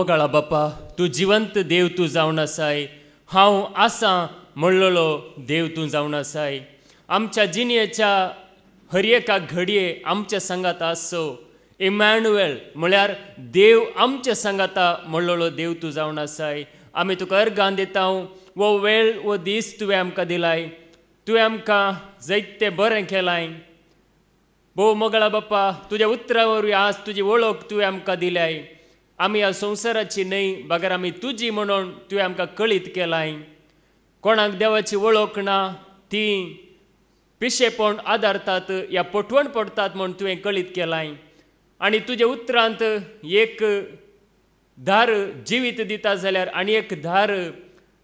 मोगाळा बापा तूं जिवंत देव तूं जावन आसाय हांव आसां म्हणलेलो देव तूं जावन आसाय आमच्या जिणेच्या हर एका घडये आमच्या संगात आसो इमॅन्युएल म्हळ्यार देव आमच्या संगाता म्हणलेलो देव तूं जावन आसाय आमी तुका अर्गां दिता वो वेळ वो दीस तुवें आमकां दिलाय तुवें आमकां जायतें बरें केलाय भोव मोगाळा बापा तुज्या उतरां वरवीं आज तुजी वळख तुवें आमकां दिल्याय आमी ह्या संवसाराची न्हय बागर आमी तुजी म्हणून तुवें आमकां कळीत केलाय कोणाक देवाची वळख ना ती पिशेपण आदारतात या पटवण पडटात म्हूण तुवें कळीत केलाय आनी तुज्या उतरांत एक धार जिवीत दिता जाल्यार आनी एक धार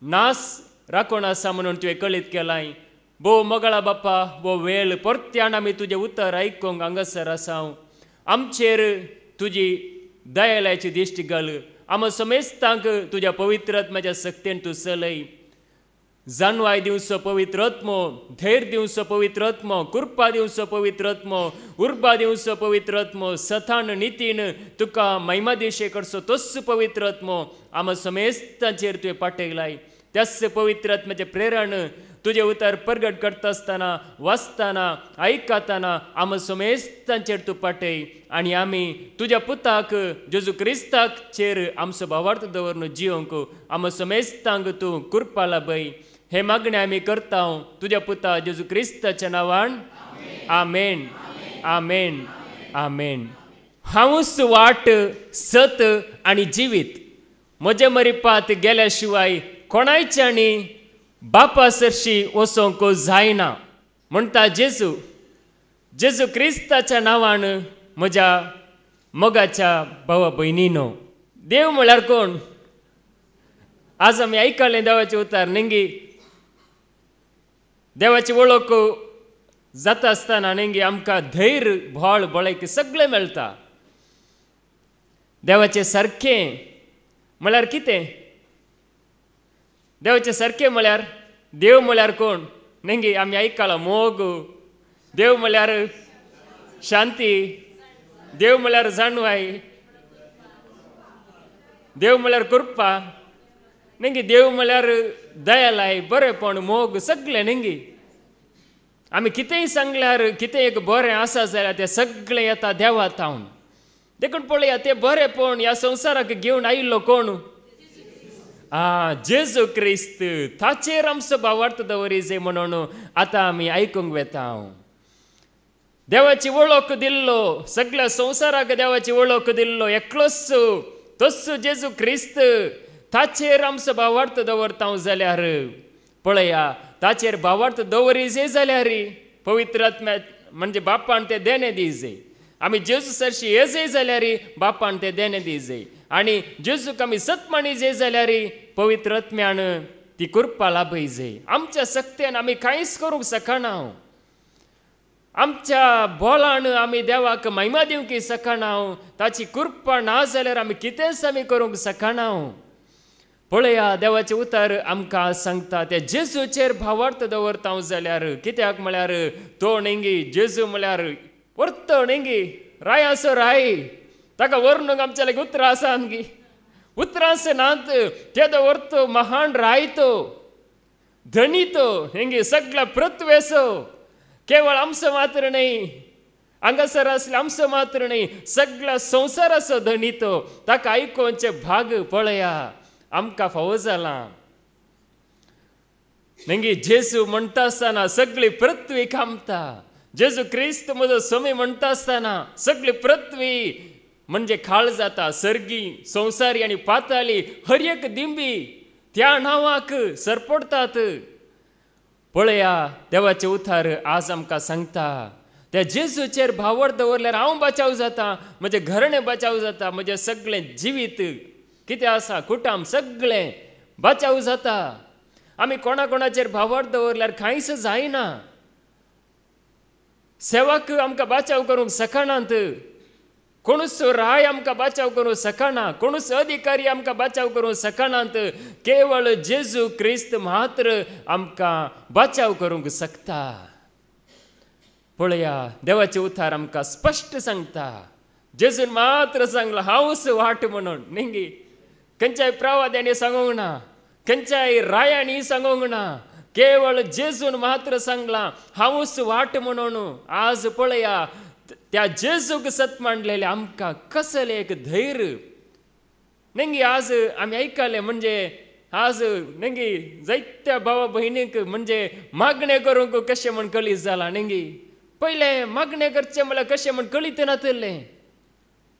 नास राखून आसा म्हणून तुवें कळीत केलाय भोव मोगाळा बापा वो वेळ परत्यान आमी तुजें उतर आयकूंक हांगासर आसा आमचेर तुजी दयाळाची दिश्टी घाल आमी समेस्तांक तुज्या पवित्रात्म्याच्या सक्तीन तूं चलय जाणवाय दिवचो पवित्र आत्मो धैर्य दिवचो पवित्र आत्मो कृपा दिवचो पवित्र आत्मो उर्बा दिवचो पवित्र आत्मो सथान नितीन तुका महिमा दिशे करचो तोच पवित्र आत्मो आमी समेस्तांचेर तुवें पाठयलाय त्याच पवित्र आत्म्याचे प्रेरण तुजे उतर प्रगट करता आसतना वाचतना आयकतना आमी समेस्तांचेर तूं पाठय आनी आमी तुज्या पुताक जेजू क्रिस्ताचेर आमचो भावार्थ दवरून जियोंक आमी समेस्तांक तूं कृपा लाभय हे मागणें आमी करता तुज्या पुता जेजू क्रिस्ताच्या नांवान आमेन आमेन आमेन हांवूच वाट सत आनी जिवीत म्हजे मरिपात गेल्या शिवाय कोणायच्यानी बापा सरशी वचोंक जायना म्हणटा जेजू जेजू क्रिस्ताच्या नांवान म्हज्या मोगाच्या भावा भयणीनो देव म्हळ्यार कोण आज आमी आयकलें देवाचें उतार नेंगी देवाची वळख जाता आसतना नेंगी आमकां धैर्य भोळ बळयक सगळें मेळटा देवाचें सारकें म्हळ्यार कितें देवाचें सारकें म्हळ्यार देव म्हळ्यार कोण नेंगी आमी आयकलां मोग देव म्हळ्यार शांती देव म्हळ्यार जाणवाय देव म्हळ्यार कृपा नेंगी देव म्हळ्यार दयालाय बरेंपण मोग सगळें नेंगी आमी कितेंय सांगल्यार कितें एक बरें आसा जाल्यार तें सगळें येता देवा तावन देखून पळया तें बरेंपण ह्या संवसाराक घेवन आयिल्लो कोण जेजू क्रिस्त ताचेर आमचो भावार्थ दवरी जे म्हणून आतां आमी आयकूंक वेता देवाची वळख दिल्लो सगळ्या संवसाराक देवाची वळख दिल्लो एकलोच तोच जेजू क्रिस्त ताचेर आमचो भावार्थ दवरता जाल्यार पळया ताचेर भावार्थ दवरी जे जाल्यार पवित्र आत्म्या म्हणजे बापान तें देणें दिजे आमी जेजू सरशी येजय जाल्यार बापान तें देणें दिजे आनी जेजूक आमी सतमाणी जे जाल्यार पवित्र आत्म्यान ती कृपा लाभयजे आमच्या सक्तेन आमी कांयच करूंक शकना आमच्या बोलान आमी देवाक महिमा दिवंक शकना ताची कृपा ना जाल्यार आमी कितेंच आमी करूंक शकना पळया देवाचें उतर आमकां सांगता त्या जेजूचेर भावार्थ दवरता जाल्यार कित्याक म्हळ्यार तो नेंगी जेजू म्हळ्यार वर्त नेंगी राय असो राय ताका वर्णूंक आमच्या लागीं उतरां आसा न्ही उतरां नात ते दवरतो महान राय तो धनी तो हेंगे सगळ्या पृथ्वेचो केवळ आमचो मात्र न्हय हांगासर आसले आमचो मात्र न्हय सगळ्या संवसाराचो धनी तो ताका आयकोवचे भाग पळया आमकां फावो जाला नेंगी जेजू म्हणटा आसतना सगळी पृथ्वी कामता जेजू क्रिस्त म्हजो समय म्हणटा आसतना सगळी पृथ्वी म्हणजे खाळ जाता सर्गी संवसारी आनी पाताळी हर एक दिंबी त्या नांवाक सरपडतात पळया देवाचें उतार आज आमकां सांगता त्या जेजूचेर भावार्थ दवरल्यार हांव बचाव जाता म्हजें घराणें बचाव जाता म्हजें सगळें जिवीत कितें आसा कुटुंब सगळें बचाव जाता आमी कोणा कोणाचेर भावार्थ दवरल्यार कांयच जायना सेवाक आमकां बचाव करूंक शकनात कोणूच राय आमकां बचाव करूंक शकना कोणूच अधिकारी आमकां बचाव करूंक शकनात केवळ जेजू क्रिस्त मात्र आमकां बचाव करूंक शकता पळया देवाचें उतार आमकां स्पश्ट सांगता जेजून मात्र सांगला हांवच वाट म्हणून नेंगी खंयच्याय प्रवाद्याने सांगूंक ना, खंयच्याय रायांनी सांगूंक ना, केवळ जेजून मात्र सांगला हांवूच वाट म्हणून. आज पळया त्या जेजूक सत मांडलेले आमकां कसले एक धैर्य. नेंगी आज आमी आयकले म्हणजे आज नेंगी जायत्या भावा भयणीक म्हणजे मागणे करूंक कशें म्हण कळीत जाला. नेंगी पयले मागणे करचे म्हळ्यार कशें म्हण कळीत नातलें.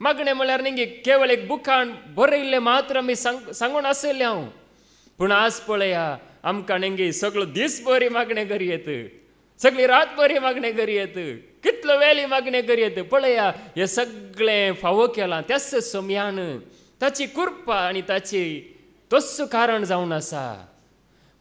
मागणे म्हळ्यार नेंगी केवळ एक बुकान बरयल्लें मात्र आमी सांगून आसले हांव. पूण आज पळया आमकां नेंगी सगळो दीस बरी मागणे करियेत, सगळी रात बरी मागणे करियेत, कितलो वेली मागणे करियेत. पळया हे सगळें फावो केलां त्याच सोम्यान ताची कृपा आनी ताची तस्सो कारण जावन आसा.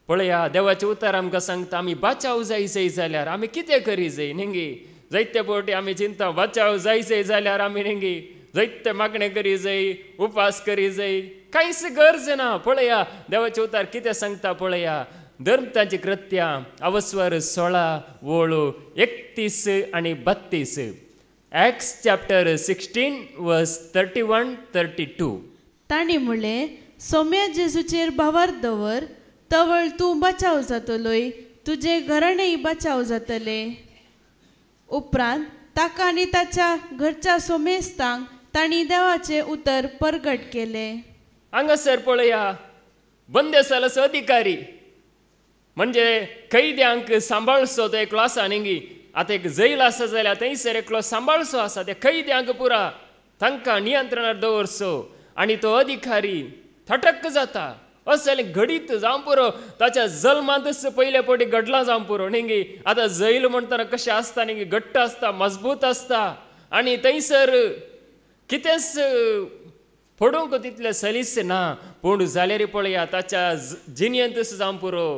पळया देवाचें उतर आमकां सांगता आमी बाचाव जाय जाल्यार आमी कितें करी जाय. नेंगी जायते फावटी आमी चिंता बाचाव जाय जाल्यार आमी नेंगी जायते मागणे करी जाय, उपास करी जाय. कांयच गरज ना. पळया देवाचें उतार कितें सांगता पळया. धर्मताची कृत्यां अवस्वर 16 वळू 31 आनी 32. Acts chapter 16 verse 31-32. ताणी म्हणलें सोम्या जेजूचेर भावार दवर, तवळ तूं बचाव जातलोय, तुजे घराणेय बचाव जातले. उपरांत ताका आनी ताच्या घरच्या सोमेस्तांक ताणी देवाचे उतर परगट केले. हांगासर पळया बंदेसालाचो अधिकारी म्हणजे कैद्यांक सांबाळचो तो एकलो आसा. न्ही आतां एक जैल आसा जाल्यार थंयसर एकलो सांबाळचो आसा. त्या कैद्यांक पुरा तांकां नियंत्रणांत दवरचो. आनी तो अधिकारी थटक्क जाता. असलें घडीत जावं पुरो ताच्या जल्मांतच पयले फावटी घडलां जावं पुरो. न्ही आतां जैल म्हणटना कशें आसता न्ही, घट्ट आसता, मजबूत आसता. आनी थंयसर कितेंच फोडूंक तितलें सलीस ना. पूण जाल्यार पळया ताच्या जिणयेंतच जावं पुरो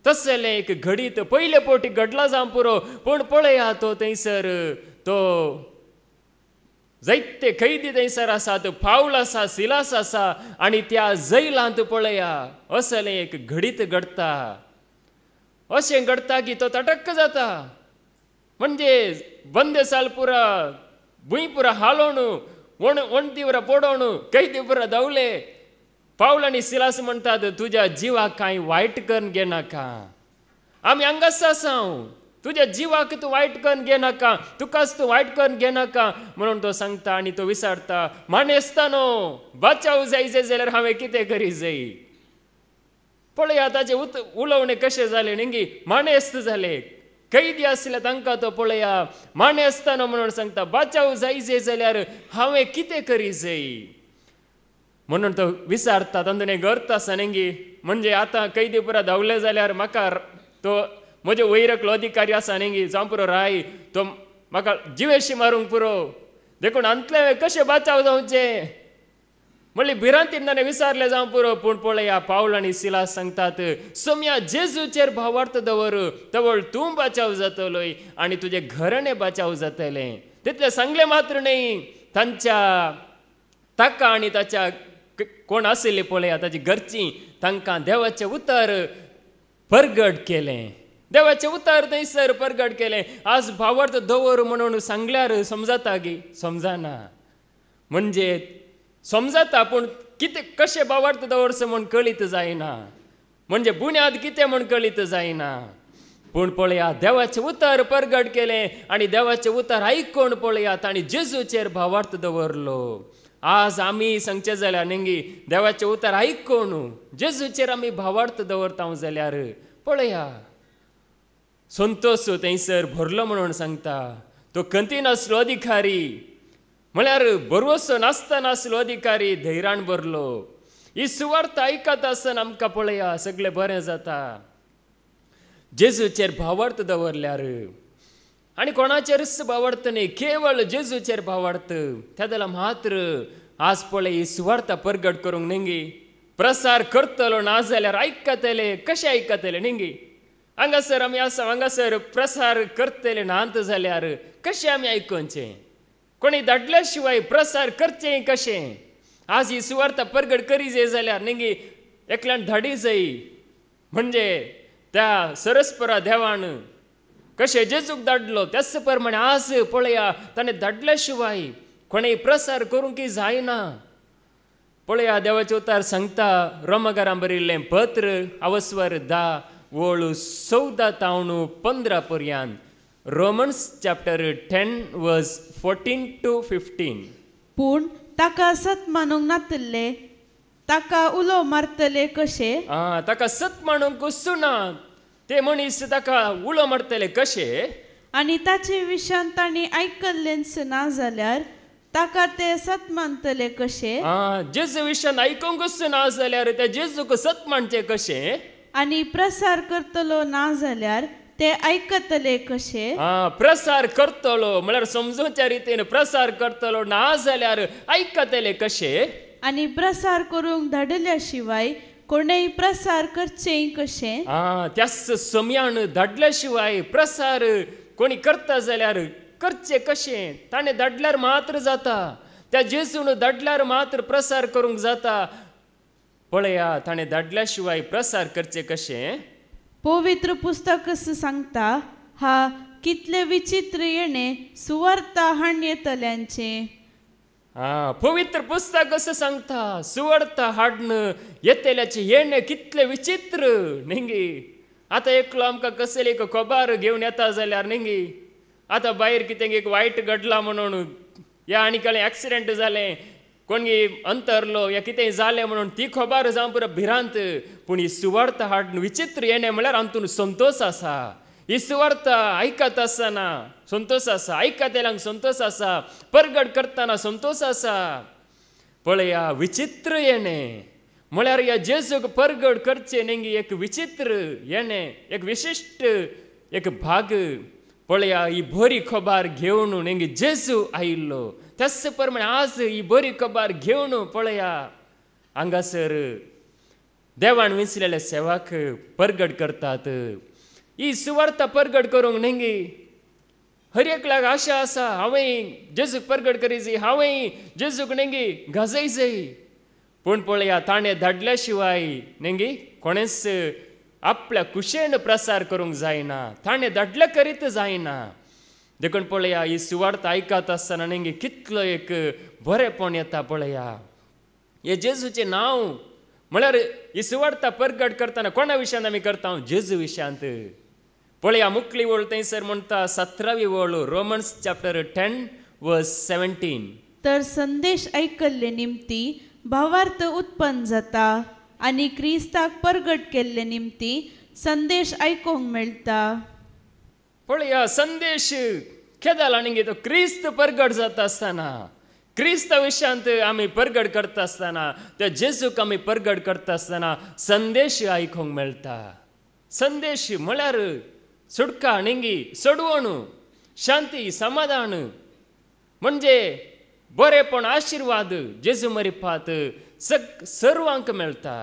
तसलें एक घडीत पयले फावटी घडलां जावं पुरो. पूण पळया तो थंयसर तो जायते कैदी थंयसर आसात, पावल आसा, सिलास आसा. आनी त्या जैलांत पळया असलें एक घडीत घडता. अशें घडता की तो तटक्क जाता. म्हणजे बंदेसाल पुरा भुंय पुरा हालोवन वणटी पुरा पडोवन कैदी पुरा धांवले. पावल आनी सिलास म्हणटात तुज्या जिवाक कांय वायट करून घेनाका. आमी हांगाच आसा, तुज्या जिवाक तूं वायट करून घेनाका, तुकाच तूं वायट करून घेनाका म्हणून तो सांगता. आनी तो विचारता मानेस्तानो बचाव जाय जाल्यार हांवें कितें करी जाय. पळया ताचे उलोवणे कशें जालें न्ही, मानेस्त जाले. कैदी आसले तांकां तो पळया मानेस्तानो म्हणून सांगता बचाव जाय जाल्यार हांवें कितें करी जाय म्हणून तो विचारता. तांदून गर्त आसा न्ही, म्हणजे आतां कैदी पुरा धांवले जाल्यार म्हाका तो म्हजे वैरकलो अधिकारी आसा न्ही जावं पुरो राय तो म्हाका जिवेशी मारूंक पुरो. देखून अंतले कशें बचाव जावचे म्हणली भिरांतीन ताणें विचारलें जावं पुरो. पूण पळया पावल आनी सिलास सांगतात सोम्या जेजूचेर भावार्थ दवर, तवळ तूं बचाव जातलोय आनी तुजें घराणें बचाव जातलें. तितलें सांगलें मात्र न्ही, तांच्या ताका आनी ताच्या कोण आशिल्लीं पळया ताची घरचीं तांकां देवाचें उतर परगट केलें. देवाचें उतर थंयसर परगट केलें. आज भावार्थ दवर म्हणून सांगल्यार समजता गी समजना. म्हणजे समजता पूण कितें कशें भावार्थ दवरचो म्हूण कळीत जायना. म्हणजे बुन्याद कितें म्हूण कळीत जायना. पूण पळया देवाचें उतर परगट केलें आनी देवाचें उतर आयकून पळया तांणी जेजूचेर भावार्थ दवरलो. आज आमी सांगचें जाल्यार न्ही देवाचें उतर आयकून जेजूचेर आमी भावार्थ दवरता जाल्यार पळया संतोश थंयसर भरलो म्हणून सांगता. तो खंती नासलो अधिकारी म्हळ्यार बरवसो नासता नासलो अधिकारी धैर्यान भरलो. ही सुवार्थ आयकत आसतना आमकां पळया सगळें बरें जाता. जेजूचेर भावार्थ दवरल्यार आनी कोणाचेरच भावार्थ न्ही, केवळ जेजूचेर भावार्थ. त्या जाल्यार मात्र आज पळय ही सुवार्थ परगट करूंक न्ही प्रसार करतलो ना जाल्यार आयकतले कशें आयकतले न्ही. हांगासर आमी आसा हांगासर प्रसार करतले नात जाल्यार कशें आमी आयकूचें. कोणी धाडल्या शिवाय प्रसार करचें कशें. आज ही सुवार्थ परगट करी जाय जाल्यार न्ही एकल्यान धाडी जाय. म्हणजे त्या सरस्परा देवान कशें जेजूक धाडलो त्याच प्रमाणे आज पळया ताणें धाडल्या शिवाय कोणेय प्रसार करूंक जायना. पळया देवाचे उतार सांगता रोमाकारां बरिल्लें पत्र अवस्वर 10 ओळू 14 तावणू 15 पर्यंत. रोमन्स चॅप्टर 10 वर्स 14 to 15. पूण ताका सत मानूंक नातल्ले ताका उलो मारतले कशे? ताका सत मानूंक ना ते मनीस ताका उलो मारतले कशे? आनी ताचे विशयान तांणी आयकल्लेंच ना जाल्यार ताका ते सत मानतले कशे? जेजू विशयान आयकूंकच ना जाल्यार ते जेजूक सत मानचे कशे? आनी प्रसार करतलो ना जाल्यार ते आयकतले कशे? प्रसार करतलो म्हळ्यार समजूच्या रितीन प्रसार करतलो ना जाल्यार आयकतले कशे? आनी प्रसार करूंक धाडल्या शिवाय कोणेय प्रसार करचें कशे? त्याच समयान धाडल्या शिवाय प्रसार कोणी करता जाल्यार करचे कशे? ताणें धाडल्यार मात्र जाता. त्या जेजून धाडल्यार मात्र प्रसार करूंक जाता. पळया ताणें धाडल्या शिवाय प्रसार करचे कशे? पवित्र पुस्तक सांगता हा कितले विचित्र येणे सुवार्ता हाण येतल्यांचे. पवित्र पुस्तक असं सांगता सुवार्ता हाडन येतल्याचे येणे कितले विचित्र नेंगी. आता एकलो आमकां कसली एक खबर घेवन येता जाल्यार नेंगी आता भायर कितें एक वायट घडला म्हणून या आनी काळें एक्सिडेंट जालें कोणी अंतरलो या कितें जालें म्हणून ती खबर जावं पुरो भिरांत. पूण ही सुवार्ता हाडून विचित्र येणे म्हळ्यार आमतून संतोष आसा. ही सुवार्ता आयकत आसतना संतोष आसा. आयकतल्यांक संतोष आसा. परगट करतना संतोष आसा. पळया विचित्र येणे म्हळ्यार या जेजूक परगट करचे नेंगी एक विचित्र येणे एक विशिश्ट एक भाग. पळया ही बरी खबर घेवन नेंगी जेजू आयिल्लो. त्याच प्रमाणे आज ही बरी खबर घेवन पळया हांगासर देवान विंचलेले सेवाक परगट करतात. ही सुवार्ता परगट करूंक नेंगी हर एकल्याक आशा आसा हांवें जेजूक परगट करी जाय हांवें जेजूक नेंगी गाजय जाय. पूण पळया ताणें धाडल्या शिवाय नेंगी कोणेच आपल्या कुशेन प्रसार करूंक जायना. ताणें धाडल्या करीत जायना. देखून पळया ही सुवार्ता आयकत आसतना नेंगी कितलो एक बरेपण येता. पळया हे जेजूचें नांव म्हळ्यार ही सुवार्ता परगट करतना कोणा विशयान आमी करता? जेजू विशयांत. पळया मुखली वळ थंयसर म्हणटा 17वी वळ रोमन्स चॅप्टर 10 वर्स 17. तर संदेश आयकल्ले निमती भावार्थ उत्पन्न जाता आनी क्रिस्ताक परगट केल्ले निमती संदेश आयकूंक मेळटा. पळया संदेश केदाला नेंगी तो क्रिस्त परगट जाता आसतना क्रिस्त विशयांत आमी परगट करता आसतना त्या जेजूक आमी परगट करता आसतना संदेश आयकूंक मेळटा. संदेश म्हळ्यार सुटका नेंगी सोडवण शांती समाधान म्हणजे बरेपण आशिर्वाद जेजू मरिपात सर्वांक मेळटा.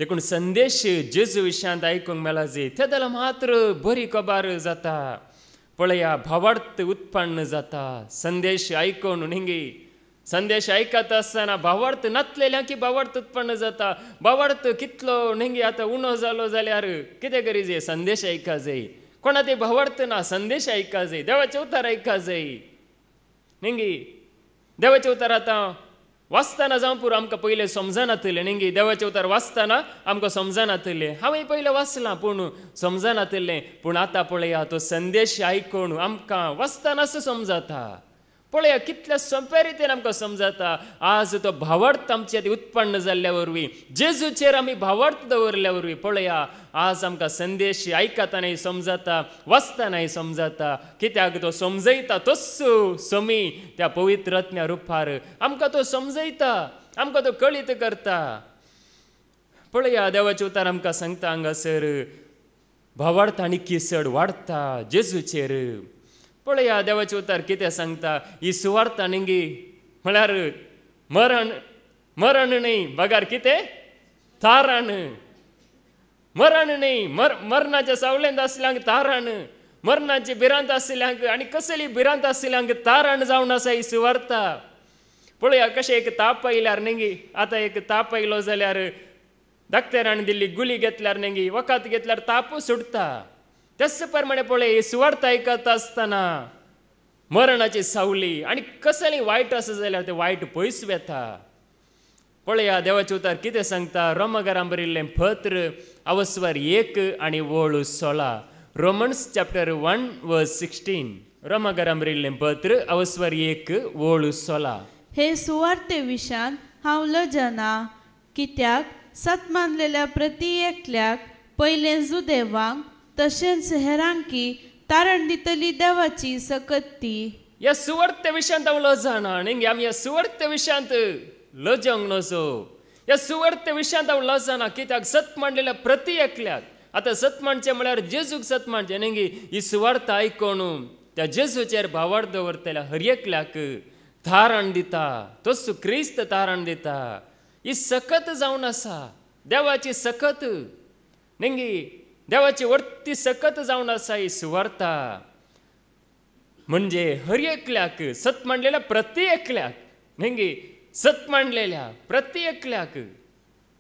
देखून संदेश जेजू विशयांत आयकूंक मेळा जे ते जाल्यार मात्र बरी खबर जाता. पळया भावार्थ उत्पन्न जाता. संदेश आयकून नेंगी संदेश आयकत आसतना भावार्थ नातलेल्यांकी भावार्थ उत्पन्न जाता. भावार्थ कितलो नेंगी आतां उणो जालो जाल्यार कितें करी जाय? संदेश आयका जाय. कोणा ते भावार्थ ना संदेश आयका जाय. देवाचे उतार आयका जाय नेंगी. देवाचे उतार आतां वाचतना जावं पुरो आमकां पयलें समजनातलें नेंगी. देवाचे उतार वाचतना आमकां समजनातलें. हांवें पयलें वाचलां पूण समजनातलें. पूण आतां पळया तो संदेश आयकून आमकां वाचतनाच समजता. पळया कितल्या सोंप्या रितीन आमकां समजता. आज तो भावार्थ आमचे उत्पन्न जाल्ल्या वरवीं जेजूचेर आमी भावार्थ दवरल्या वरवीं पळया आज आमकां संदेश आयकतानाय समजता वाचतानाय समजता. कित्याक तो समजयता तस्सो समी त्या पवित्र आत्म्या रुपार आमकां तो समजयता आमकां तो कळीत करता. पळया देवाचे उतार आमकां सांगता हांगासर भावार्थ आनी चड वाडता जेजूचेर. पळया देवाचे उतार कितें सांगता? ही सुवार्ता नेंगी म्हळ्यार मरण मरण न्ही बगार कितें तारण. मरण न्ही मरणाच्या सावळेंत आसल्यांक तारण. मरणाची भिरांत आसल्यांक आनी कसली भिरांत आसल्यांक तारण जावन आसा ही सुवार्ता. पळया कशें एक ताप आयल्यार नेंगी आतां एक ताप आयलो जाल्यार डाक्टरान दिल्ली गुली घेतल्यार नेंगी वखद घेतल्यार ताप सुटता. त्याच प्रमाणे पळय ही सुवार्ता आयकत आसतना मरणाची सावली आनी कसली वायट आसा जाल्यार ते वायट पयस वेता. पळया देवाचे उतार कितें सांगता. रोमाकारांक बरयल्लें पत्र अवस्वर 1 आनी वळू 16. रोमन्स चॅप्टर 1 वर्स 16. रोमाकारांक बरयल्लें पत्र अवस्वर 1 वळू 16. हे सुवार्ते विशान हांव लजना, कित्याक सत मानलेल्या प्रती एकल्याक पयलें जुदेवांक तशेंच हेरांकी तारण दितली देवाची सकत्ती. ह्या सुवार्ते विशयांत हांव लजना न्ही. आमी ह्या सुवार्ते विशयांत लजोंक नजो. ह्या सुवार्ते विशयांत हांव लजना, कित्याक सत मांडलेल्या प्रती एकल्याक. आतां सत मांडचें म्हळ्यार जेजूक सत मांडचें न्ही. ही सुवार्त आयकोन त्या जेजूचेर भावार दवरतल्या हर एकल्याक तारण दिता. तोच क्रिस्त तारण दिता. ही सकत जावन आसा, देवाची सकत न्ही. देवाची वर्ती सकत जावन आसा ही सुवार्ता. म्हणजे हर एकल्याक सत मांडलेल्या प्रती एकल्याक न्ही. सत मांडलेल्या प्रती एकल्याक.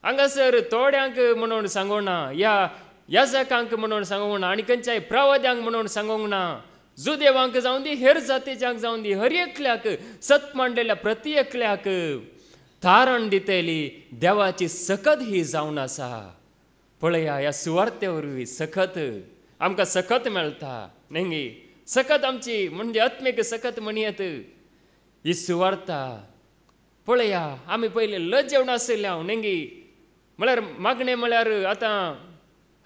हांगासर थोड्यांक म्हणून सांगूंक ना, या याजकांक म्हणून सांगूंक ना, आनी खंयच्याय प्रवाद्यांक म्हणून सांगूंक ना, जुदेवांक जावन दी, हेर जातीच्यांक जावन दी, हर एकल्याक सत मांडलेल्या प्रती एकल्याक तारण दितेली देवाची सकत ही जावन आसा. पळया ह्या सुवार्ते वरवीं सकत आमकां सकत मेळटा न्ही. सकत आमची म्हणजे आत्मीक सकत म्हणयत ही सुवार्ता. पळया आमी पयलीं लजेवन आसले हांव न्ही. म्हळ्यार मागणें म्हळ्यार आतां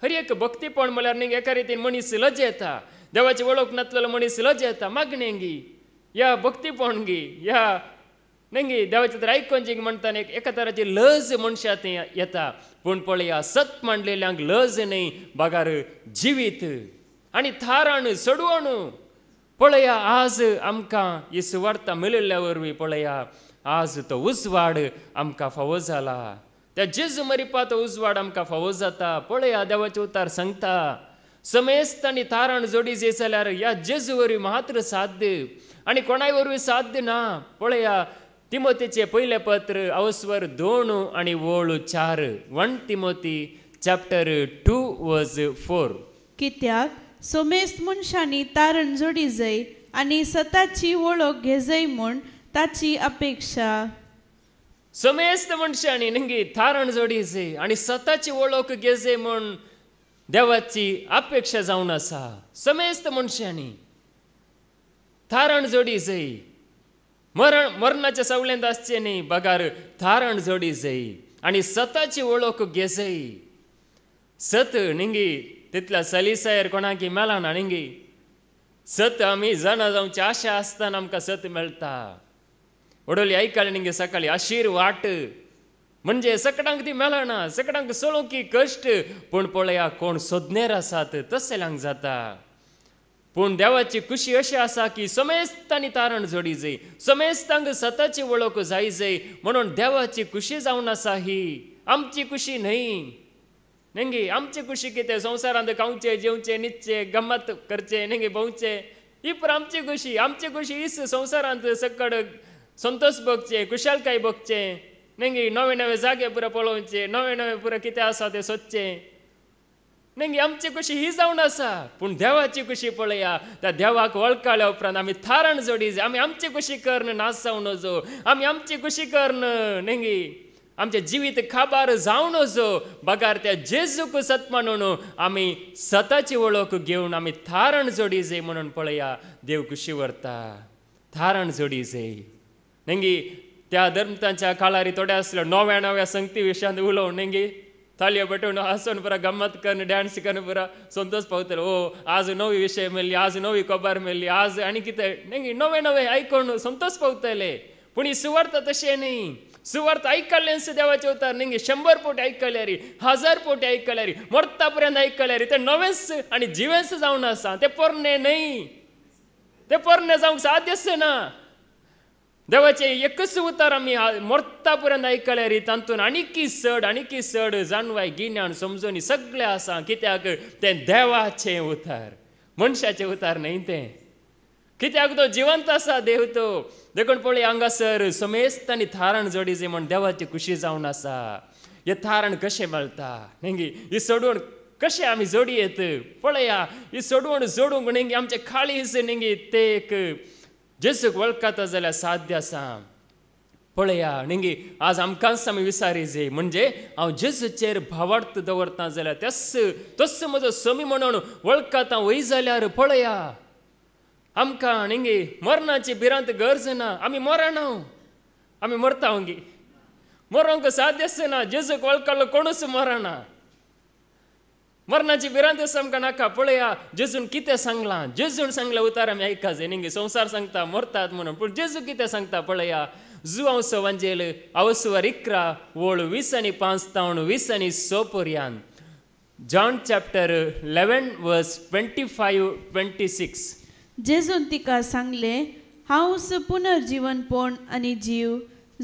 हर एक भक्तीपण म्हळ्यार न्ही एका रितीन मनीस लजेता. देवाची वळख नासलेलो मनीस लजेता. मागणें गी ह्या भक्तीपण गी ह्या न्ही देवाचे तर आयकोन जी म्हणटा एका तराची लज मनशांत येता. पूण पळया सत मांडलेल्यांक लज न्ही, बागार जिवीत आनी थारान सोडवण. पळया आज आमकां ही सुवार्ता मेळिल्ल्या वरवीं पळया आज तो उजवाड आमकां फावो जाला. त्या जेजू मरिपा तो उजवाड आमकां फावो जाता. पळया देवाचे उतार सांगता समेस्त आनी तारण जोडी जे जाल्यार ह्या जेजू वरवीं मात्र साध्य आनी कोणाय वरवीं साध्य ना. पळया तिमोथीचें पयलें पत्र अवस्वर 2 आनी वळू 4. 1 तिमोथी चॅप्टर 2 वर्स 4. कित्याक सोमेस्त मनशांनी तारण जोडी जाय आनी सताची वळख घेजय म्हूण ताची अपेक्षा. समेस्त मनशांनी न्ही तारण जोडी जाय आनी सताची वळख घेजय म्हूण देवाची अपेक्षा जावन आसा. समेस्त मनशांनी तारण जोडी जाय. मरणाच्या सवलेंत आसचें न्ही, बगार थारण जोडी जाय आनी सताची वळख घेजय. सत न्ही तितल्या सलिसायर कोणाकी मेळना न्ही. सत आमी जाणा जावची आशा आसतना आमकां सत मेळटा. वडोली आयकले न्ही सकाळी आशीर वाट म्हणजे सकडांक ती मेळना. सकडांक सोळूंक की कश्ट. पूण पळया कोण सोदनेर आसात तसल्यांक जाता. पूण देवाची खुशी अशी आसा की समेस्तांनी तारण जोडी जाय, समेस्तांक सताची वळख जाय जाय म्हणून देवाची खुशी जावन आसा. ही आमची खुशी न्ही. आमची खुशी कितें संवसारांत खावचें जेवचें न्हिदचें गम्मत करचें न्ही भोंवचें ही पण आमची खुशी. आमची खुशी हीच संवसारांत सकड संतोष भोगचें, खुशालकाय भोगचें न्ही. नवे नवे जागे पुरो पळोवचे, नवे नवे पुरो कितें आसा तें सोदचें न्ही. आमची खुशी ही जावन आसा. पूण देवाची खुशी पळया त्या देवाक वळखल्या उपरांत आमी थारण जोडी जाय. आमी आमची खुशी करन नाच जावन नजो. आमी आमची खुशी करन न्ही आमचें जिवीत खाबार जावन नजो. बगार त्या जेजूक सत म्हणून आमी सताची वळख घेवन आमी थारण जोडी जाय म्हणून पळया देव खुशी व्हरता. थारण जोडी जाय न्ही. त्या धर्मतांच्या काळार थोडे आसले नव्या नव्या संगती विशयांत उलोवन न्ही तालयो बटून हांसून पुरा गम्मत करन डान्स करन पुरा संतोष पावतलो. ओ आज नवी विशय मेळ्ळी, आज नवी खबर मेळ्ळी, आज आनी कितें न्ही नवे नवे आयकोन संतोष पावतले. पूण ही सुवार्ता तशें न्ही. सुवार्ता आयकल्लेंच देवाचे उतार न्ही 100 फावटी आयकल्यार 1000 फावटी आयकल्यार मरता पर्यंत आयकल्यार तें नवेंच आनी जिवेंच जावन आसा. तें पोरणे न्ही. तें पोरणे जावंक साध्यच ना. देवाचे एकच उतार आमी मरता पर्यंत आयकल्यार तातूंत आनीकी चड जाणवाय गिन्यान समजून सगळें आसा. कित्याक तें देवाचें उतार, मनशाचें उतार न्ही तें. कित्याक तो जिवंत आसा देव तो. देखून पळय हांगासर समेस्त आनी थारण जोडी जाय म्हण देवाची खुशी जावन आसा. हें थारण कशें मेळटा न्ही. ही सोडवण कशें आमी जोडयेत पळया. ही सोडवण जोडूंक न्ही आमचें काळीज न्ही तें एक जेजूक वळखता जाल्यार साध्य आसा. पळया निंगी आज आमकांच आमी विचारीजे म्हणजे हांव जेजूचेर भावार्थ दवरता जाल्यार तस म्हजो समी म्हणून वळखता वय जाल्यार पळया आमकां निंगी मरणाची भिरांत गरज ना आमी मरना आमी मरता ओंगी मरोंक साध्य ना जेजूक वळखलो कोणूच मरना मरणाची भिरांत आमकां नाका पळया जेजून कितें सांगलां जेजून सांगल्या उतार आमी आयकाजे निंगी संवसार सांगता मरतात म्हणून पूण जेजू कितें सांगता पळया जुआंव वंजेल अवसवर 11 वोळ 20 आनी 5 तावन 20 आनी 6 पर्यंत जॉन चॅप्टर 11 वर्स 25-26 जेजून तिका सांगले हांवच पुनर्जीवनपण आनी जीव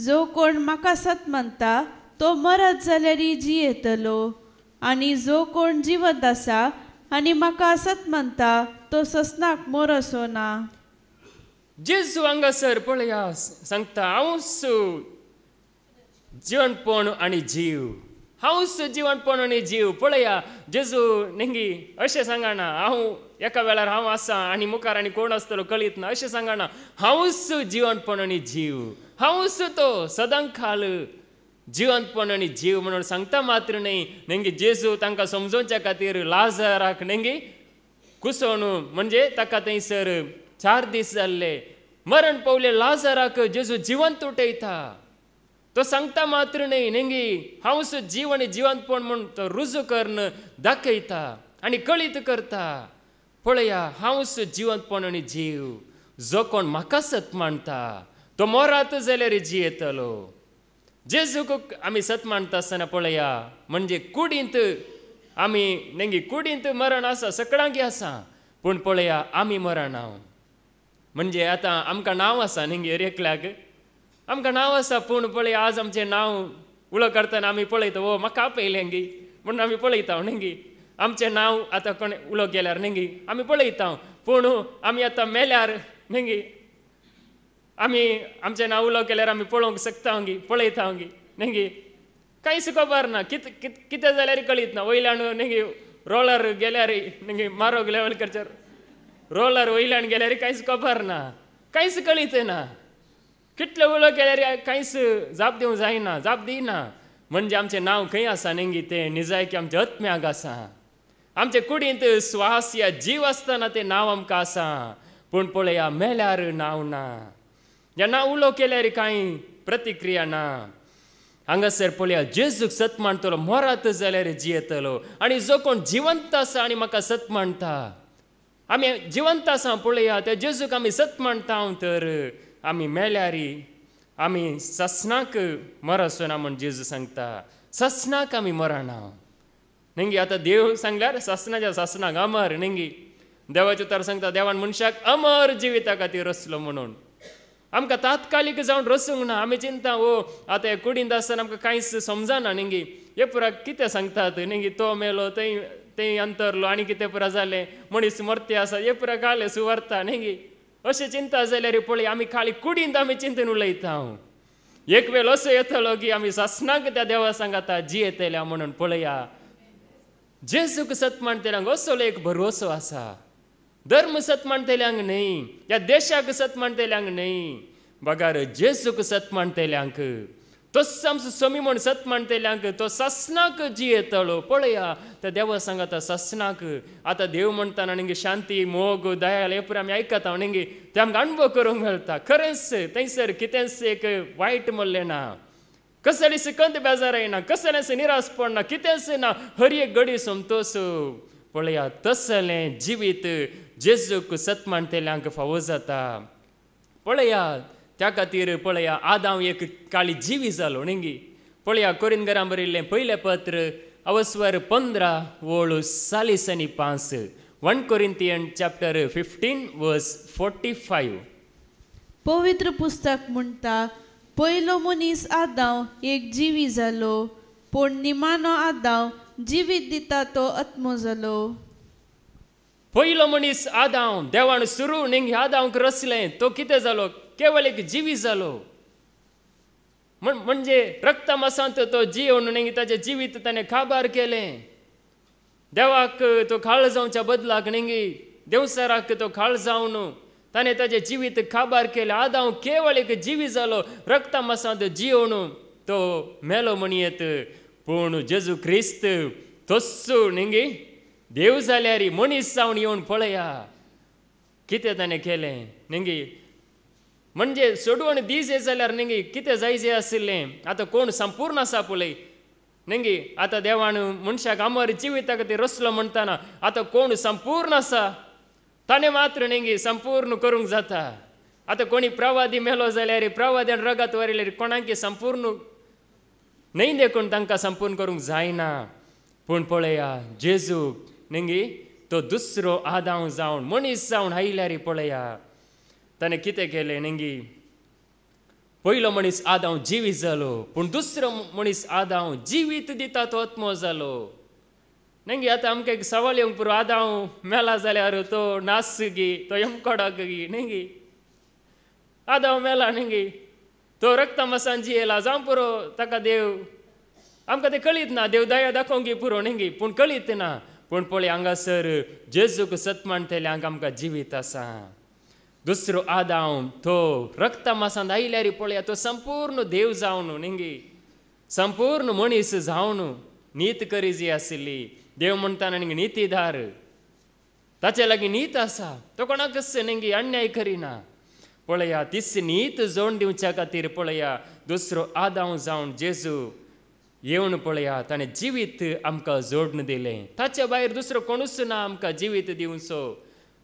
जो कोण म्हाका सत म्हणटा तो मरत जाल्यार जियेतलो आनी जो कोण जिवंत आसा आनी म्हाका सत म्हणटा तो ससनाक मोरसो ना जेजू हांगासर पळया सांगता हांवच जिवनपण आनी जीव हांवच जिवनपण आनी जीव पळया जेजू नेंगी अशें सांगना हांव एका वेळार हांव आसा आनी मुखार आनी कोण आसतलो कळीत ना अशें सांगना हांवच जिवनपण आनी जीव हांवच तो सदांखाल जिवंतपण आनी जीव म्हणून सांगता मात्र न्ही नेंगी जेजू तांकां समजोवच्या खातीर लाजराक नेंगी कुसोवन म्हणजे ताका थंयसर 4 दीस जाल्ले मरण पावले लाजराक जेजू जिवंत उठयता तो सांगता मात्र न्ही नेंगी हांवच जीव आनी जिवंतपण म्हणून तो रुजू करून दाखयता आनी कळीत करता पळया हांवच जिवंतपण आनी जीव जो कोण म्हाका सत मानता तो मरात जाल्यार जियेतलो जेजूक आमी सत मानता आसतना पळया म्हणजे कुडींत आमी नेंगी कुडींत मरण आसा सकडांकी आसा पूण पळया आमी मरणा म्हणजे आतां आमकां नांव आसा नेंगी एकल्याक आमकां नांव आसा पूण पळया आज आमचें नांव उलो करतना आमी पळयता ओ म्हाका आपयलें गी म्हणून आमी पळयता नेंगी आमचें नांव आतां कोण उलो केल्यार नेंगी आमी पळयता पूण आमी आतां मेल्यार नेंगी आमी आमचें नांव उलो केल्यार आमी पळोवंक शकता गी पळयता गी नेंगी कांयच खबर ना कितें जाल्यार कळीत ना वयल्यान नेंगी रोलर गेल्यार नेंगी मारोग लेवल करचेर रोलर वयल्यान गेल्यार कांयच खबर ना कांयच कळीत ना कितले उलो केल्यार कांयच जाप दिवंक जायना जाप दिना म्हणजे आमचें नांव खंय आसा नेंगी तें निजायकी आमच्या आत्म्याक आसा आमचे कुडींत स्वास या जीव आसतना तें नांव आमकां आसा पूण पळया मेल्यार नांव ना ह्या नांव उलो केल्यार कांय प्रतिक्रिया ना हांगासर पळया जेजूक सत मानतलो मरत जाल्यार जियेतलो आनी जो कोण जिवंत आसा आनी म्हाका सत मानता आमी जिवंत आसा पळया त्या जेजूक आमी सत मानता तर आमी मेल्यार आमी ससनाक मरसो ना म्हण जेजू सांगता ससनाक आमी मरना नेंगी आतां देव सांगल्यार ससनाच्या ससनाक अमर नेंगी देवाचे उतर सांगता देवान मनशाक अमर जिविता खातीर रचलो म्हणून आमकां तात्कालीक जावन रसूंक ना आमी चिंता ओ आतां हे कुडींत आसतना आमकां कांयच समजना नेंगी हे पुरा कितें सांगतात नेंगी तो मेलो थंय अंतरलो आनी कितें पुरा जालें मनीस मरते आसा हे पुरा घाले सुवार्ता नेंगी अशें चिंता जाल्यार पळय आमी खाली कुडींत आमी चिंतून उलयता एक वेळ असो येतलो की आमी ससनाक त्या देवा सांगता जियेतल्या म्हणून पळया जेजूक सत मानतल्यांक असो एक भरवसो आसा धर्म सत मानतल्यांक न्ही या देशाक सत मानतल्यांक न्ही बगार जेजूक सत मानतल्यांक तो आमचो समी म्हण सत मानतल्यांक तो ससनाक जियेतलो पळया त्या देवा सांगता ससनाक आतां देव म्हणटाना नेंगी शांती मोग दयाल हे पुरो आमी आयकता नेंगी ते आमकां अणभव करूंक मेळटा खरेंच थंयसर कितेंच एक वायट म्हणलें ना कसलीच कंत बेजार येना कसलेंच निराश पडना कितेंच ना हर एक घडी संतोष पळया तसलें जिवीत जेजूक सत मानतल्यांक फावो जाता पळया त्या खातीर पळया आदाम एक काळी जिवी जालो नेंगी पळया कोरिंथीकांक बरयल्लें पयलें पत्र अवस्वर 15 वोळ 40 आनी 5 1 Corinthians chapter 15 verse 45 पवित्र पुस्तक म्हणटा पयलो मनीस आदाम एक जिवी जालो पूण निमाणो आदाम जिवीत दिता तो आत्मो जालो पयलो मनीस आदाम देवान सुरू नेंगी आदामक रचलें तो कितें जालो केवळ एक जिवी जालो म्हणजे रक्त मासांत तो जिवन नेंगी ताचें जिवीत ताणें काबार केलें देवाक तो खाळ जावच्या बदलाक नेंगी देवसाराक तो खाळ जावन ताणें ताजें जिवीत काबार केलें. आदाम केवळ एक जिवी जालो, रक्ता मांसांत जिवन तो मेलो म्हणयेत. पूण जेजू क्रिस्त तस्सो निंगी देव जाल्यार मनीस जावन येवन पळया कितें ताणें केलें. निंगी म्हणजे सोडवण दिजे जाल्यार निंगी कितें जायजें आशिल्लें. आतां कोण संपूर्ण आसा पळय निंगी, आतां देवान मनशाक अमर जिविता खातीर रचलो म्हणटाना आतां कोण संपूर्ण आसा ताणें मात्र निंगी संपूर्ण करूंक जाता. आतां कोणी प्रवादी मेलो जाल्यार प्रवाद्यान रगत वरयल्यार कोणाक संपूर्ण न्हय देखून तांकां संपूर्ण करूंक जायना. पूण पळया जेजू निंगी तो दुसरो आदाम जावन मनीस जावन आयल्यार पळया ताणें कितें केलें. निंगी पयलो मनीस आदाम जिवीत जालो, पूण दुसरो मनीस आदाम जिवीत दिता तो आत्मो जालो. निंगी आतां आमकां एक सवाल येवंक पुरो, आदाम मेला जाल्यार तो नास गी, तो यमकडक गी. निंगी आदाम मेला निंगी तो रक्ता मांसान जियेला जावं पुरो ताका देव आमकां तें कळीत ना. देव दया दाखोवंक पुरो निंगी, पूण कळीत ना. पूण पळय हांगासर जेजूक सत्मान तेल्यांक आमकां जिवीत आसा. दुसरो आदाम तो रक्ता मांसांत आयल्यार पळया तो संपूर्ण देव जावन निंगी संपूर्ण मनीस जावन नीत करी जी आशिल्ली. देव म्हणटाना निंगी नीतीदार, ताचे लागीं नीत आसा, तो कोणाकच निंगी अन्याय करिना. पळया तिस नीत जोड दिवच्या खातीर पळया दुसरो आदाम जावन जेजू येवन पळया ताणें जिवीत आमकां जोडून दिलें. ताचे भायर दुसरो कोणूच ना आमकां जिवीत दिवचो,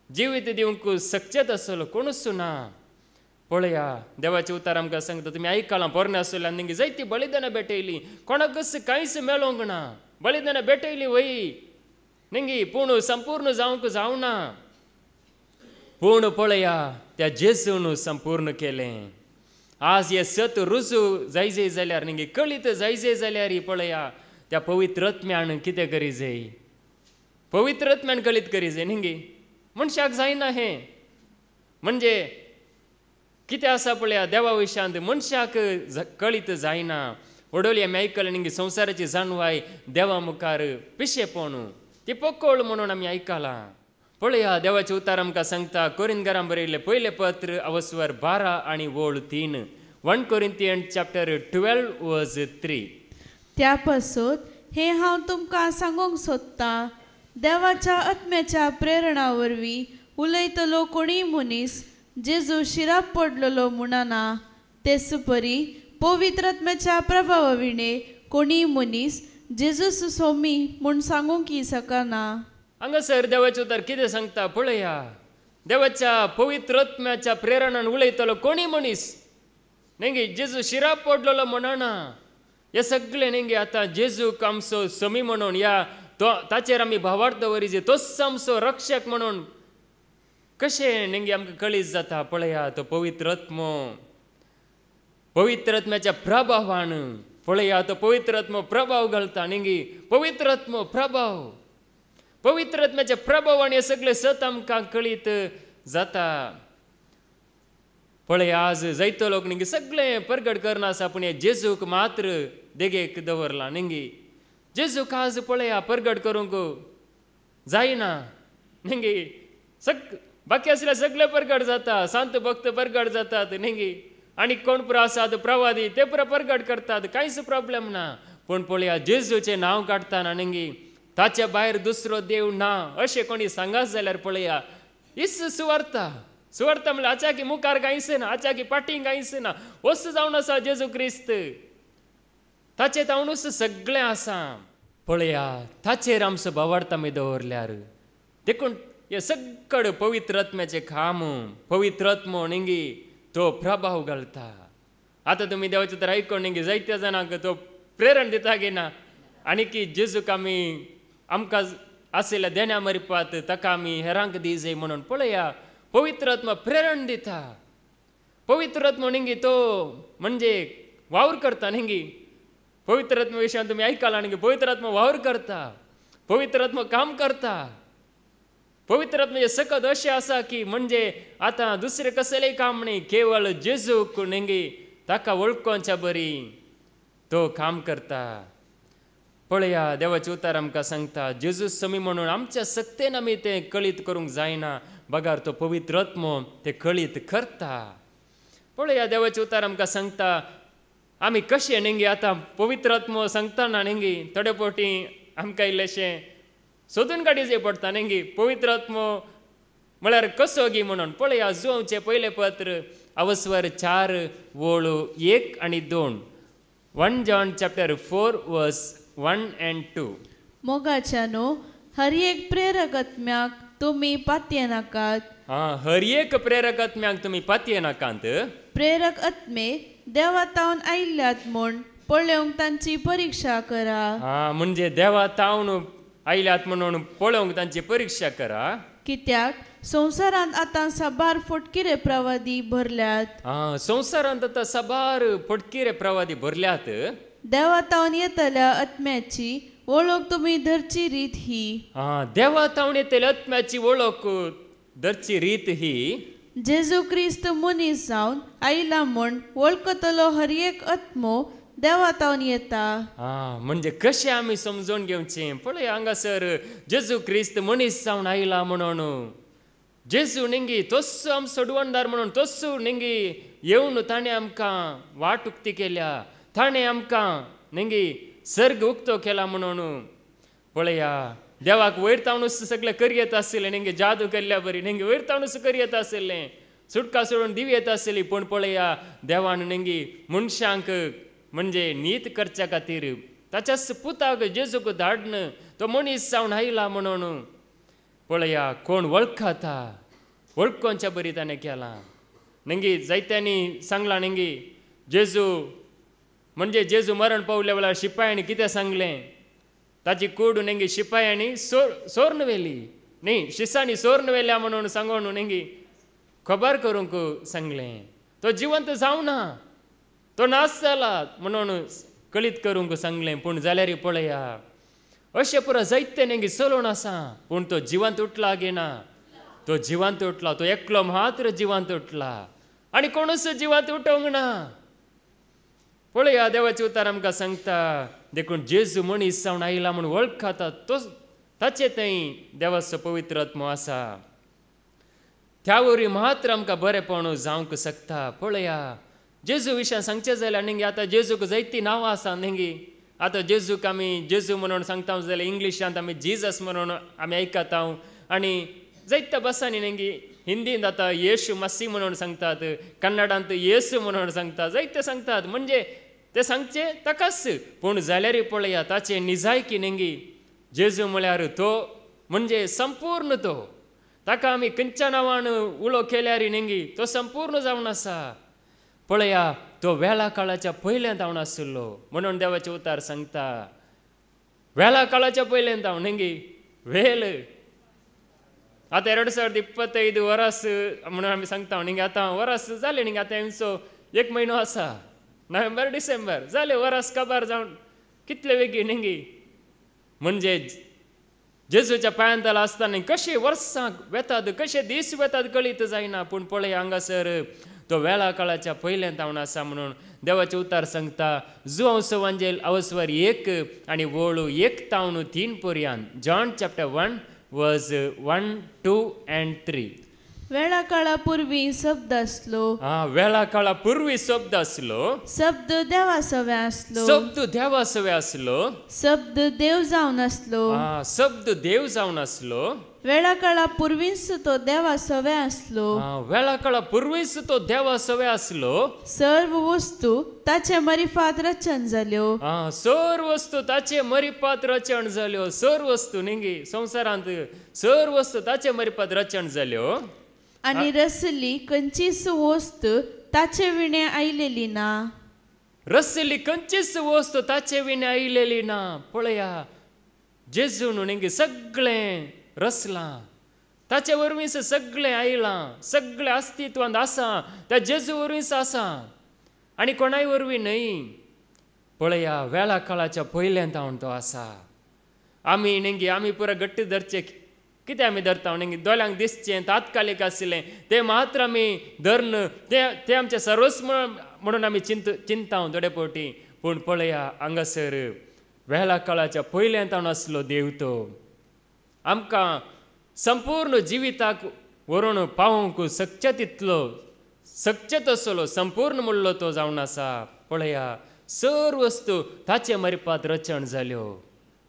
जिवीत दिवंक सक्षत आसलो कोणूच ना. पळया देवाचें उतार आमकां सांगता, तुमी आयकलां पोरणे आसल्यान निंगी जायतीं बलिदानां भेटयलीं, कोणाकच कांयच मेळोंक ना. बलिदानां भेटयलीं वय निंगी पूण संपूर्ण जावंक जावना. पूण पळया त्या जेजून संपूर्ण केलें. आज हे सत रुजू जायजे जाल्यार निंगी कळीत जायजे जाल्यार पळया त्या पवित्र आत्म्यान कितें करी जाय, पवित्र आत्म्यान कळीत करी जाय. निंगी मनशाक जायना हें. म्हणजे कितें आसा पळया देवा विशयांत मनशाक कळीत जायना. वडोली आमी आयकलां निंगी संवसाराची जाणवाय देवा मुखार पिशेपण ती पकोळ म्हणून आमी आयकलां. पळया देवाचें उतार आमकां सांगता कोरिंथकारांक बरयल्लें पयलें पत्र अवस्वर 12 आनी वोळ 3. 1 Corinthians chapter 12 verse 3. त्या पासून हे हांव तुमकां सांगूंक सोदतां, देवाच्या आत्म्याच्या प्रेरणा वरवीं उलयतलो कोणीय मनीस जेजू शिराप पडलेलो म्हणना, तेच परी पवित्र आत्म्याच्या प्रभावा विणे कोणीय मनीस जेजूस सोमी म्हूण सांगूंक शकना. हांगासर देवाचें उतार कितें सांगता पळया, देवाच्या पवित्र आत्म्याच्या प्रेरणान उलयतलो कोणी मनीस नेंगी जेजू शिराप पडलेलो म्हणना. हे सगळे नेंगी आतां जेजूक आमचो समी म्हणून या ताचेर आमी भावार्थ दवरी तोच आमचो रक्षक म्हणून कशें नेंगी आमकां कळीत जाता. पळया तो पवित्र आत्मो, पवित्र आत्म्याच्या प्रभावान पळया तो पवित्र आत्मो प्रभाव घालता. नेंगी पवित्र आत्मो प्रभाव, पवित्र आत्म्याच्या प्रभावान हे सगळे सत आमकां कळीत जाता. पळय आज जायतो लोक नेंगी सगळे परगट करना आसा, पूण हे जेजूक मात्र देगेक दवरला. नेंगी जेजूक आज पळया परगट करूंक जायना. नेंगी बाकी आसल्यार सगळे परगट जाता, सांत भक्त परगट जातात नेंगी, आनी कोण पुरो आसात प्रवादी ते पुरो परगट करतात, कांयच प्रॉब्लेम ना. पूण पळया जेजूचें नांव काडटाना नेंगी ताच्या भायर दुसरो देव ना अशें कोणी सांगात जाल्यार पळया इस सुवार्ता, सुवार्ता म्हणल्यार आचाकी मुखार कांयच ना, आचाकी पाटींग कांयच ना, वस्त जावन आसा जेजू क्रिस्त, ताचे तावनूच सगळें आसा. पळया ताचेर आमचो भावार्थ आमी दवरल्यार देखून हे सगळे पवित्र आत्म्याचें काम, पवित्र आत्मो नेंगी तो प्रभाव घालता. आतां तुमी देवाचें तर आयकोन नेंगी जायत्या जाणांक तो प्रेरण दिता गे ना, आनी की जेजूक आमी आमकां आशिल्ल्या देण्या मरिपात ताका आमी हेरांक दी जाय म्हणून पळया पवित्र आत्मा प्रेरण दिता. पवित्र आत्मो नेंगी तो म्हणजे वावर करता. नेंगी पवित्र आत्मा विशयान तुमी आयकलां नेंगी पवित्र आत्मा वावर करता, पवित्र आत्मा काम करता. पवित्र आत्म्याचे सकत अशें आसा की म्हणजे आतां दुसरें कसलेंय काम न्ही, केवळ जेजूक नेंगी ताका वळखोवच्या बरी तो काम करता. पळया देवाचें उतार आमकां सांगता जेजू समी म्हणून आमच्या सक्तेन आमी तें कळीत करूंक जायना, बगार तो पवित्र आत्मो ते कळीत करता. पळया देवाचे उतार आमकां सांगता आमी कशें नेंगी आतां पवित्र आत्मो सांगतना नेंगी थोडे फावटी आमकां इल्लेशें सोदून काडचें पडटा नेंगी पवित्र आत्मो म्हळ्यार कसो गी म्हणून. पळया जुवांचे पयलें पत्र अवस्वर 4 वोळू 1 आनी 2. 1 John chapter 4 verse 1 and 2. मोगाच्यानो हर एक प्रेरक आत्म्याक तुमी पातये नाकात. हर एक प्रेरक आत्म्याक तुमी पातये नाकात. प्रेरक आत्मे देवातावन आयिल्ल्यात म्हूण पळोवंक तांची परीक्षा करा. म्हणजे देवा तावन आयल्यात म्हणून पळोवंक तांची परीक्षा करा. कित्याक संवसारांत आतां साबार फटकिरे प्रवादी भरल्यात. संवसारांत आतां साबार फटकिरे प्रवादी भरल्यात. देवातावन येतल्या आत्म्याची वळख तुमी धरची रीत ही. देवा तावन येतल्या आत्म्याची वळख धरची रीत ही जेजू क्रिस्त मनीस जावन आयला म्हूण वळखतलो हर एक आत्मो देवातावन येता. म्हणजे कशें आमी समजून घेवचें. पळय हांगासर जेजू क्रिस्त मनीस जावन आयला म्हणून जेजू नेंगी तोच आम सोडवणदार म्हणून तोच नेंगी येवन ताणें आमकां वाट उक्ती केल्या. ताणें आमकां नेंगी सर्ग उक्तो केला म्हणून. पळया देवाक वयर तावनूच सगळें करी येता आसलें नेंगे जादू केल्ल्या बरी नेंगे वयर तावनूच करी येता आसलें सुटका सोडून दिवी येता आसली. पूण पळया देवान नेंगी मनशांक म्हणजे नीत करच्या खातीर ताच्याच पुताक जेजूक धाडन तो मनीस जावन आयला म्हणून. पळया कोण वळखता वळखोवच्या बरी ताणें केलां. नेंगी जायत्यांनी सांगलां नेंगी जेजू म्हणजे जेजू मरण पावल्या वेळार शिपायांनी कितें सांगलें ताची कूड नेंगी शिपायांनी सोर्न व्हेली न्ही शिसांनी सोर्न व्हेल्या म्हणून सांगून नेंगी खबर करूंक सांगलें. तो जिवंत जावना तो नाश जाला म्हणून कळीत करूंक सांगलें. पूण जाल्यार पळया अशें पुरो जायते नेंगी चलून आसा पूण तो जिवंत उठला गेना. तो जिवंत उठला. तो एकलो मात्र जिवंत उठला आनी कोणूच जिवंत उठोवंक ना. पळया देवाचे उतार आमकां सांगता देखून जेजू मनीस जावन आयला म्हूण वळखता तो ताचे थंय देवाचो पवित्र आत्मो आसा. त्या वरी मात्र आमकां बरेपण जावंक शकता. पळया जेजू विशयां सांगचें जाल्यार नेंगी आतां जेजूक जायतीं नांवां आसा नेंगी. आतां जेजूक आमी जेजू म्हणून सांगता जाल्यार इंग्लिशांत आमी जिजस म्हणून आमी आयकता. आनी जायत्या भासांनी नेंगी हिंदींत आतां येशू मसी म्हणून सांगतात. कन्नडांत येसू म्हणून सांगतात. जायते सांगतात म्हणजे ते सांगचे ताकाच. पूण जाल्यार पळया ताचे निजायकी नेंगी जेजू म्हळ्यार तो म्हणजे संपूर्ण तो. ताका आमी खंयच्या नांवान उलो केल्यार नेंगी तो संपूर्ण जावन आसा. पळया तो वेळा काळाच्या पयल्यान जावन आसलो म्हणून देवाचे उतार सांगता. वेळा काळाच्या पयल्यान जावन नेंगी वेल आतां 2025 वर्स म्हणून आमी सांगता नेंगी आतां वर्स जालें नेंगी. आतां हेंचो 1 म्हयनो आसा. नोव्हेंबर डिसेंबर जालें वर्स काबार जावन कितले वेगी नेंगी. म्हणजे जेजूच्या पांयांतला आसतना कशे वर्सां वेतात कशे दीस वेतात कळीत जायना. पूण पळय हांगासर तो वेळा काळाच्या पयल्यान जावन आसा म्हणून देवाचे उतार सांगता. जुवांचो वांजेल अवस्वर 1 आनी वोळू 1 तावन 3 पर्यंत. जॉन चॅप्टर 1 वर्स 1, 2 and 3. वेळा काळा पूर्वी शब्द आसलो. वेळा काळा पूर्वी शब्द आसलो. शब्द देवा सवे आसलो. शब्द देवा सवे आसलो. शब्द देव जावन आसलो. शब्द देव जावन आसलो. वेळा काळा पूर्वीच तो देवा सवे आसलो. वेळा काळा पूर्वीच तो देवा सवे आसलो. सर्व वस्तू ताचे मरिफात रचन जाल्यो. सर्व वस्तू ताचे मरिफात रचण जाल्यो. सर्व वस्तू नेंगी संवसारांत सर्व वस्तू ताचे मरिफात रचण जाल्यो. आनी रसली खंयचीच वस्त ताचे विणे आयलेली ना. रसली खंयचीच वस्त ताचे विणे आयलेली ना. पळया जेजून नेंगी सगळें रसलां. ताचे वरवींच सगळें आयलां. सगळें अस्तित्वांत आसा त्या जेजू वरवींच आसा आनी कोणाय वरवीं न्हय. पळया वेळा काळाच्या पयल्यान जावन तो आसा. आमी नेंगी आमी पुरो घट्ट धरचे कितें आमी धरता नेंगी दोळ्यांक दिसचें तात्कालीक आसलें तें मात्र आमी धरन तें आमचें सर्वस्व म्हणून आमी चिंता थोडे फावटी. पूण पळया हांगासर वेळा काळाच्या पयल्यान जावन आसलो देव तो आमकां संपूर्ण जिविताक वरून पावूंक सक्य तितलो सक्य तसलो संपूर्ण म्हणलो तो जावन आसा. पळया सर वस्तू ताचे मरिपात रचण जाल्यो.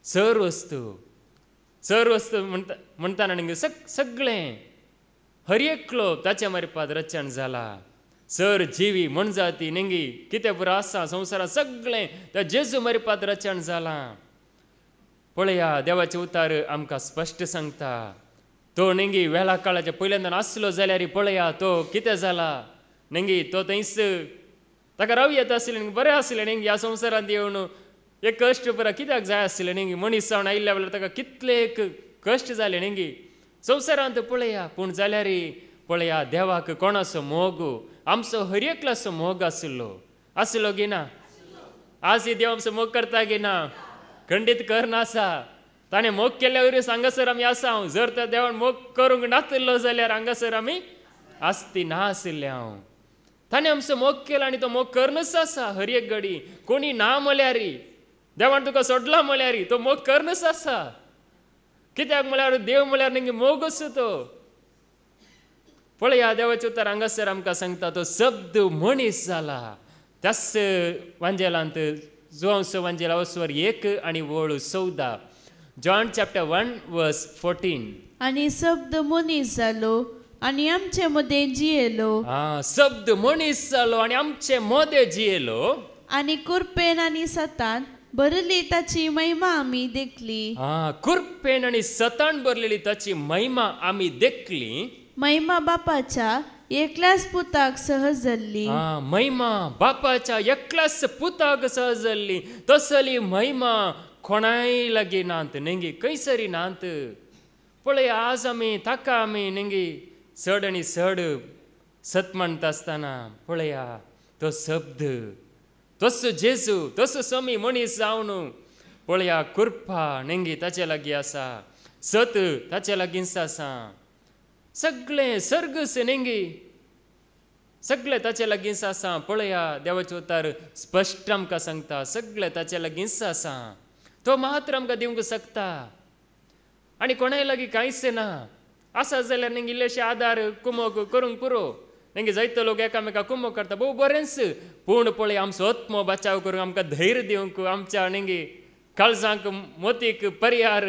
सर वस्तू म्हणटाना न्ही सगळें हर एकलो ताचे मरिपात रचण जाला. सर जिवी मनजाती नेंगी कितें पुरो आसा संवसारांत सगळें त्या जेजू मरिपात रचण जालां. पळया देवाचे उतार आमकां स्पश्ट सांगता. तो नेंगी वेळा काळाच्या पयल्यांदान आसलो जाल्यार पळया तो कितें जाला. नेंगी तो थंयच ताका राव येता आसलें बरें आसलें नेंगी ह्या संवसारांत येवन एक कश्ट पुरा कित्याक जाय आसलें नेंगी मनीस जावन आयिल्ल्या वेळार ताका कितले एक कश्ट जाले नेंगी संवसारांत पळया. पूण जाल्यार पळया देवाक कोणाचो मोग आमचो हर एकल्याचो मोग आसलो गी ना. आज देव आमचो मोग करता गी ना. खंडीत करना आसा. ताणें मोग केल्या वयर हांगासर आमी आसा. जर त्या देवान मोग करूंक नासलो जाल्यार हांगासर आमी आसती ना आसले. ताणें आमचो मोग केला आनी तो मोग करनच आसा हर एक घडी. कोणी ना म्हळ्यार देवान तुका सोडला म्हळ्यार तो मोग करनच आसा. कित्याक म्हळ्यार देव म्हळ्यार नेंगी मोगच तो. पळया देवाचे उतर हांगासर आमकां सांगता तो शब्द मनीस जाला. त्याच वांजेलांत जोहांचो वांजेल अवस्वर 1 आनी वळू 14. जॉन चॅप्टर 1 वर्स 14. आनी शब्द मनीस जालो आनी आमचे मदें जियेलो. शब्द मनीस जालो आनी आमचे मदें जियेलो. आनी कुरपेन आनी सतान भरली ताची महिमा आमी देखली. कुरपेन आनी सतान भरलेली ताची महिमा आमी देखली. महिमा बापाच्या एकल्याच पुताक सहज जाल्ली. महिमा बापाच्या एकल्याच पुताक सहज जाल्ली. तसली महिमा कोणाय लागीं नात नेंगी खंयसरी नात. पळय आज आमी ताका आमी नेंगी चड आनी चड सत म्हणटा आसतना पळया तो शब्द तसो जेजू तसो समी मनीस जावन पळया कुरपा नेंगी ताचे लागीं आसा. सत ताचे लागींच आसा. सगळें सर्गस नेंगी सगळें ताचे लागींच आसा. पळया देवाचे उतार स्पश्ट आमकां सांगता सगळें ताचे लागींच आसा. तो मात्र आमकां दिवंक शकता आनी कोणाय लागीं कांयच ना. आसा जाल्यार नेंगी इल्लेशे आदार कुमोग करूंक पुरो. नेंगी जायतो लोक एकामेकाक कुमोग करता भोव बरेंच. पूण पळय आमचो आत्मो बचाव करूंक आमकां धैर्य दिवंक आमच्या नेंगी काळजांक मोतीक पर्यार.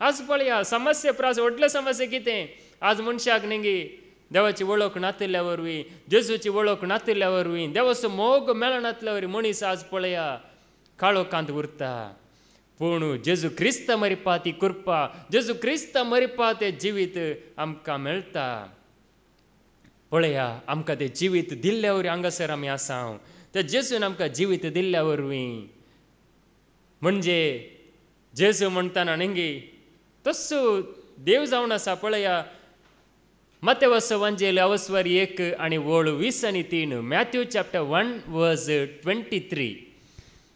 आज पळया समस्या प्रास व्हडले समस्या कितें. आज मनशाक नेंगी देवाची वळख नातिल्ल्या वरवीं जेजूची वळख नातिल्ल्या वरवीं देवाचो मोग मेळनातल्या वरवीं मनीस आज पळया काळोखांत उरता. पूण जेजू क्रिस्त मरिपा ती कृपा जेजू क्रिस्त मरिपा तें जिवीत आमकां मेळटा. पळया आमकां तें जिवीत दिल्ल्या वरवीं हांगासर आमी आसा. त्या जेजून आमकां जिवीत दिल्ल्या वरवीं म्हणजे जेजू म्हणटाना नेंगी तसो देव जावन आसा. पळया मत्तेवाचो वांजेल अवस्वर 1 आनी वळू 20 आनी 3. मॅथ्यू चॅप्टर 1 वर्स 23.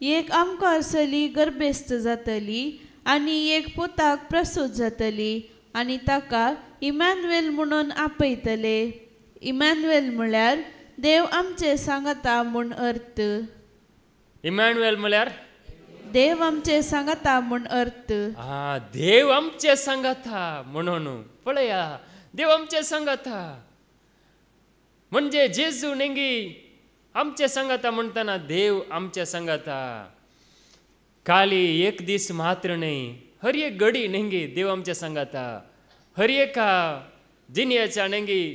एक आमकां आसली गर्भेस्त जातली आनी एक पुताक प्रसूत जातली आनी ताका इमॅन्युएल म्हणून आपयतले. इमॅन्युएल म्हळ्यार देव आमचे सांगता म्हूण अर्थ. इमॅन्युएल म्हळ्यार देव आमचे सांगता म्हूण अर्थ. देव आमचे सांगता म्हणून पळया देव आमचे सांगता म्हणजे जेजू नेंगी आमचे सांगता म्हणटाना देव आमचे सांगता. खाली एक दीस मात्र न्ही हर एक घडी नेंगी देव आमचे सांगता. हर एका जिन्याच्या नेंगी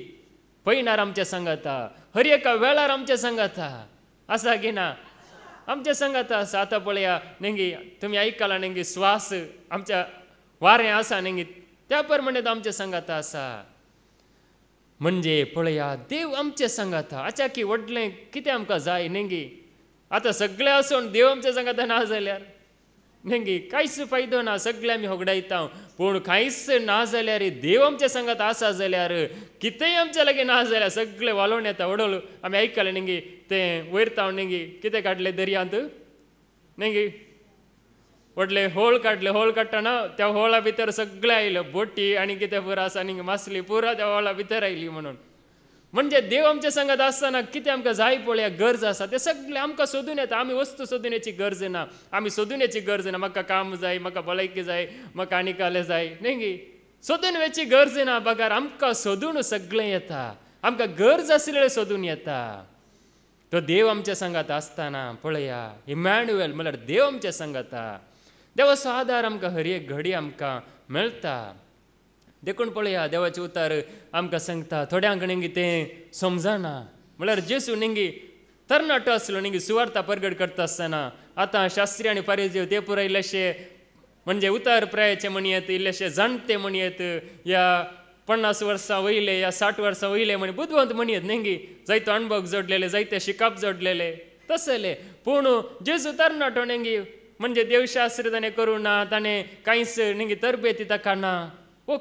पैनार आमचे सांगता. हर एका वेळार आमचे सांगता. आसा की ना आमचे सांगता आसा. आतां पळया नेंगी तुमी आयकला नेंगी श्वास आमच्या वारें आसा नेंगी त्या प्रमाणे तो आमचे सांगता आसा. म्हणजे पळया देव आमचे सांगता. आच्या की व्हडलें कितें आमकां जाय नेंगी. आतां सगळें आसून देव आमचे सांगता ना जाल्यार नेंगी कांयच फायदो ना. सगळें आमी होगडायता. पूण कांयच ना जाल्यार देव आमचे सांगता आसा जाल्यार कितेंय आमचे लागीं ना जाल्यार सगळें वालोवन येता. वडोल आमी आयकलें नेंगी तें वयर नेंगी कितें काडलें दर्यांत नेंगी व्हडले होळ काडले. होळ काडटना त्या होळा भितर सगळें आयलें बोटी आनी कितें पुरो आसा नेंगी मासली पुरा त्या होळा भितर आयली म्हणून. म्हणजे देव आमचे सांगत आसतना कितें आमकां जाय पळया गरज आसा तें सगळें आमकां सोदून येता. आमी वस्तू सोदून येवची गरज ना. आमी सोदून येवची गरज ना. म्हाका काम जाय म्हाका भलायकी जाय म्हाका आनी काले जाय नेंगी सोदून वेची गरज ना बगार आमकां सोदून सगळें येता आमकां गरज आसलेलें सोदून येता तो देव आमच्या संगात आसतना पळया इमॅन्युएल म्हळ्यार देव आमच्या संगात देवाचो आदार आमकां हर एक घडी आमकां मेळटा देखून पळया देवाचे उतार आमकां सांगता थोड्यांक नेंगी तें समजना म्हळ्यार जेसू नेंगी तरणाटो आसलो नेंगी सुवार्ता परगट करता आसतना आतां शास्त्री आनी फारीजी ते पुराय इल्लेशे म्हणजे उतार प्रायाचे म्हणयेत इल्लेशे जाणटे म्हणयेत या 50 वर्सां वयले या 60 वर्सां वयले म्हण बुद्धवंत म्हणयेत नेंगी जायतो अणभव जोडलेले जायते शिकाप जोडलेले तसले पूण जेजू तरणाटो नेंगी म्हणजे देवशास्त्र ताणें करूं ना ताणें कांयच नेंगी तरबेती ताका ना ओ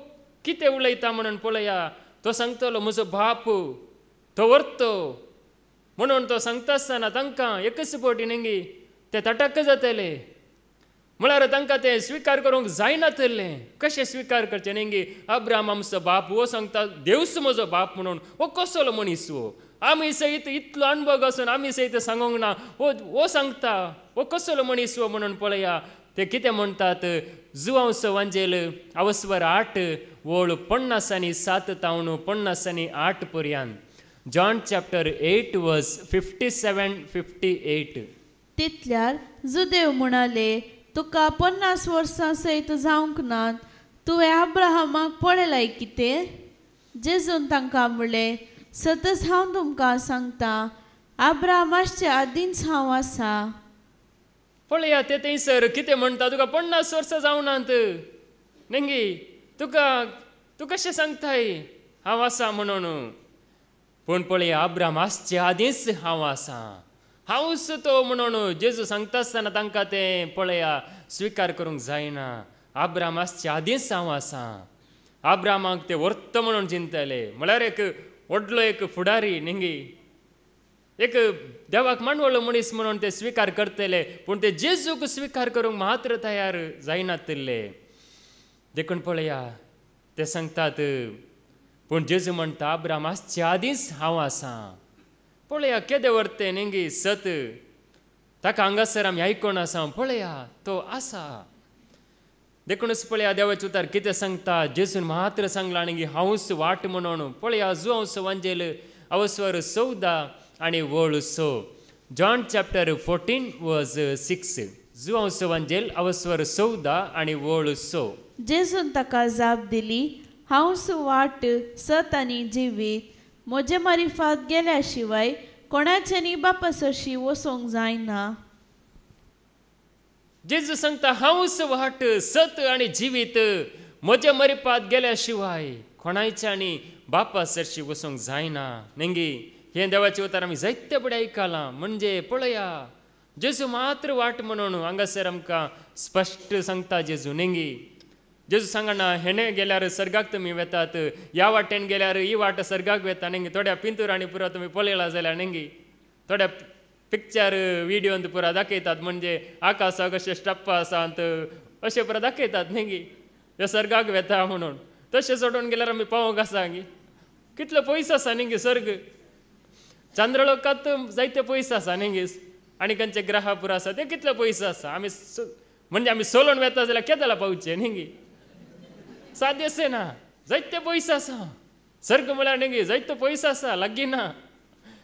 कितें उलयता म्हणून पळया तो सांगतलो म्हजो बाप तो व्हरतो म्हणून तो सांगता आसतना तांकां एकच फावटी नेंगी ते तटक्क जातले म्हळ्यार तांकां तें स्विकार करूंक जायनातलें कशें स्विकार करचें नेंगी अब्राम आमचो बाप वो सांगता देवच म्हजो बाप म्हणून वो कसलो मनीस वो आमी सयत इतलो अणभव आसून आमी सयत सांगूंक ना वो सांगता वो कसलो मनीस वो म्हणून पळया ते कितें म्हणटात जुवांवचो वांजेल अवस्वर 8 वोळ 50 आनी 7 तावन 50 आनी 8 पर्यंत जॉन चॅप्टर 8 वर्स 57-58 तितल्यार जुदेव म्हणाले तुका 50 वर्सां सयत जावंक नात तुवें अब्राहमाक पळयलाय कितें जेजून तांकां म्हणलें सतत हांव तुमकां सांगता अब्राहमाचे आदींच हांव आसा पळया ते थंयसर कितें म्हणटा तुका 50 वर्सां जावनात नेंगी तूं कशें सांगताय हांव आसा म्हणून पूण पळया अब्राहम आसचे आदींच हांव आसा हांवच तो म्हणून जेजू सांगता आसतना तांकां तें पळया स्विकार करूंक जायना अब्राहम आसचे आदींच हांव आसा अब्राहमाक ते व्हरतो म्हणून चिंतले म्हळ्यार एक व्हडलो एक फुडारी नेंगी एक देवाक मानवलो मनीस म्हणून ते स्विकार करतले पूण ते जेजूक स्विकार करूंक मात्र तयार जायनातले देखून पळया ते सांगतात पूण जेजू म्हणटा अब्राहम आसचे आदींच हांव आसा पळया केदें व्हरते नेंगी सत ताका हांगासर आमी आयकोन आसा पळया तो आसा देखूनच पळया देवाचे उतार कितें सांगता जेजून मात्र सांगला नेंगी हांवच वाट म्हणून पळया जुवांवचो वांजेल अवस्वर 14 आनी वोळ 6 जॉन चॅप्टर 14 वर्स 6 जुवांवचो वांजेल अवस्वर 14 आनी वोळ 6 जेजून ताका जाप दिली हांवच वाट सत आनी जिवीत म्हजे मारिफात गेल्या शिवाय कोणाच्यानी बापा सरशी वचोंक जायना जेजू सांगता हांवच वाट सत आनी जिवीत म्हजे मारिफात गेल्या शिवाय कोणाच्यानी बापा सरशी वचोंक जायना नेंगी हें देवाचें उतार आमी जायते बडें आयकलां म्हणजे पळया जेजू मात्र वाट म्हणून हांगासर आमकां स्पश्ट सांगता जेजू नेंगी जेजू सांगना हेणे गेल्यार सर्गाक तुमी वेतात ह्या वाटेन गेल्यार ही वाट सर्गाक वेता नेंगी थोड्या पिंतूरांनी पुरो तुमी पळयला जाल्यार नेंगी थोड्या पिक्चर व्हिडिओंत पुरा दाखयतात म्हणजे आकाशाक अशें स्टप्पा आसात अशें पुरा दाखयतात नेंगी हे सर्गाक वेता म्हणून तशें सोडून गेल्यार आमी पावोंक आसा कितलो पयस आसा नेंगी सर्ग चंद्रलोकांत जायते पयस आसा नेंगी आनी खंयचे ग्रह पुरो आसा ते कितले पयस आसा आमी म्हणजे आमी सोलोन वेता जाल्यार केदां पावचे नेंगी साद्यशें ना जायते पयस आसा सर्ग म्हळ्यार नेंगी जायतो पयस आसा लागीं ना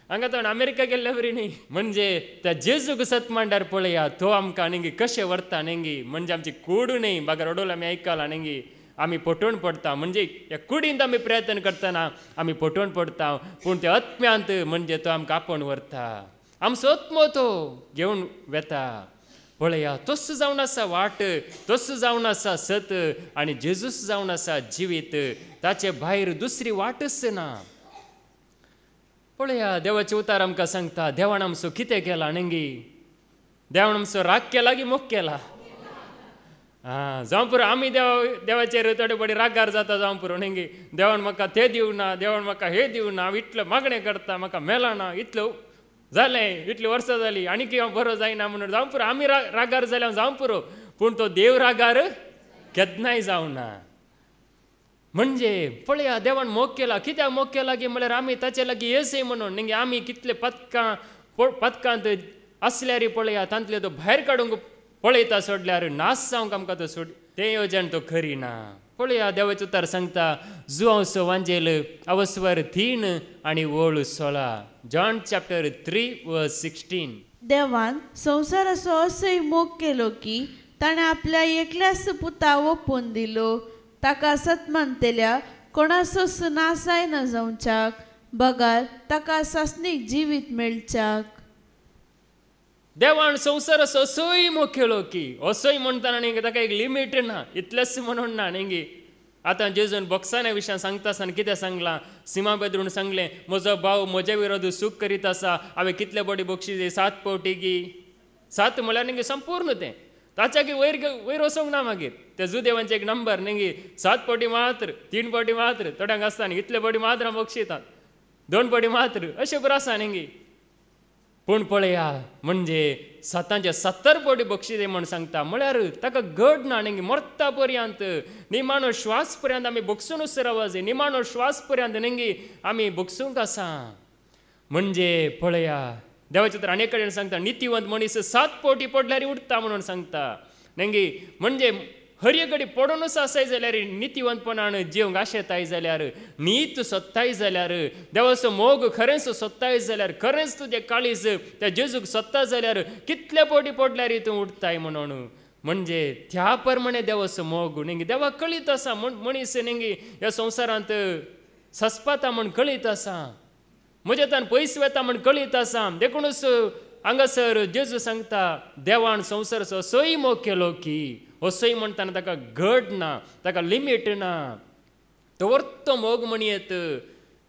हांगा तो अमेरिका गेल्ले बरी न्ही म्हणजे त्या जेजूक सत मांडार पळया तो आमकां नेंगी कशें व्हरता नेंगी म्हणजे आमची कूड न्ही बागा रडोल आमी आयकलां नेंगी आमी पटोवन पडटा म्हणजे ह्या कुडींत आमी प्रयत्न करतना आमी पटोवन पडटा पूण ते आत्म्यांत म्हणजे तो आमकां आपोवन व्हरता आमचो आत्मो तो घेवन वेता पळया तोच जावन आसा वाट तोच जावन आसा सत आनी जेजूस जावन आसा जिवीत ताचे भायर दुसरी वाटच ना पळया देवाचे उतार आमकां सांगता देवान आमचो कितें केला नेंगी देवान आमचो राग केला की मोग केला जावं पुरो आमी देवाचेर थोडे बडी रागार जाता जावं पुरो नेंगी देवान म्हाका तें दिवना देवान म्हाका हें दिवना हांव इतलो मागणें करता म्हाका मेळना इतलो जालें इतलीं वर्सां जालीं आनीक हांव बरो जायना म्हणून जावं पुरो आमी रागार जाल्यार जावं पुरो पूण तो देव रागार केन्नाय जावना म्हणजे पळया देवान मोग केला कित्याक मोग केला की म्हळ्यार आमी ताचे लागीं येसय म्हणून नेंगे आमी कितले पदकांत आसल्यार पळया तांतले तो भायर काडूंक पळयता सोडल्यार नास जावंक आमकां तो सोड तें येवजण तो खरी ना पळया देवाचें उतर सांगता जुआंवचो वांजेल अवस्वर 3 आनी ओळ 16. जॉन चॅप्टर 3 वर्स 16. देवान संवसाराचो असोय मोग केलो की ताणें आपल्या एकल्याच पुता ओपून दिलो, ताका सतमानतेल्या कोणाचोच नाश जायना जावच्याक, बगार ताका सासणीक जिवीत मेळच्याक. देवान संवसाराचो असोय मोग केलो की, असोय म्हणटाना न्ही ताका एक लिमीट ना, इतलेंच म्हणून ना न्ही. आतां जेजून बॉक्सांच्या विशयान सांगता आसतना कितें सांगलां? सिमा बेदरून सांगलें, म्हजो भाव म्हजे विरोध सूख करीत आसा, हांवें कितले बडी बक्षीस 7 पावटी गी. 7 म्हळ्यार न्ही संपूर्ण तें ताच्या की वयर वचोंक ना. मागीर ते जुदेवांचे एक नंबर न्ही 7 पावटी मात्र, 3 पावटी मात्र, थोड्यांक आसता न्ही इतले बडी मात्र बक्षितात, 2 पावटी मात्र, अशें बरो आसा न्ही. पूण पळया म्हणजे 7चे 70 पावटी बक्षीस म्हण सांगता म्हळ्यार ताका घट ना न्ही. मरता पर्यंत निमाणो श्वास पर्यंत आमी बक्षूनच रावूं जाय, निमाणो श्वास पर्यंत न्ही आमी बक्षूंक आसा. म्हणजे पळया देवाचे तर अनेक कडेन सांगता नितीवंत मनीस 7 पावटी पडल्यार उठता म्हणून सांगता न्ही. म्हणजे हर एक घडी पडूनच आसाय जाल्यार नितीवंतपणान जिवंक आशेताय जाल्यार, नीत सोदताय जाल्यार, देवाचो मोग खरेंच सोदताय जाल्यार, खरेंच तुजें काळीज त्या जेजूक सोदता जाल्यार कितले पावटी पडल्यार तूं उठताय म्हणून. म्हणजे त्या प्रमाणे देवाचो मोग न्ही देवाक कळीत आसा. मनीस न्ही ह्या संवसारांत सस्पाता म्हण कळीत आसा, म्हजे तान पयस वेता म्हण कळीत आसा. देखूनच हांगासर जेजू सांगता देवान संवसाराचो असोय मोग केलो की, असोय म्हणटाना ताका घट ना, ताका लिमीट ना. तो वर्तो मोग म्हणयत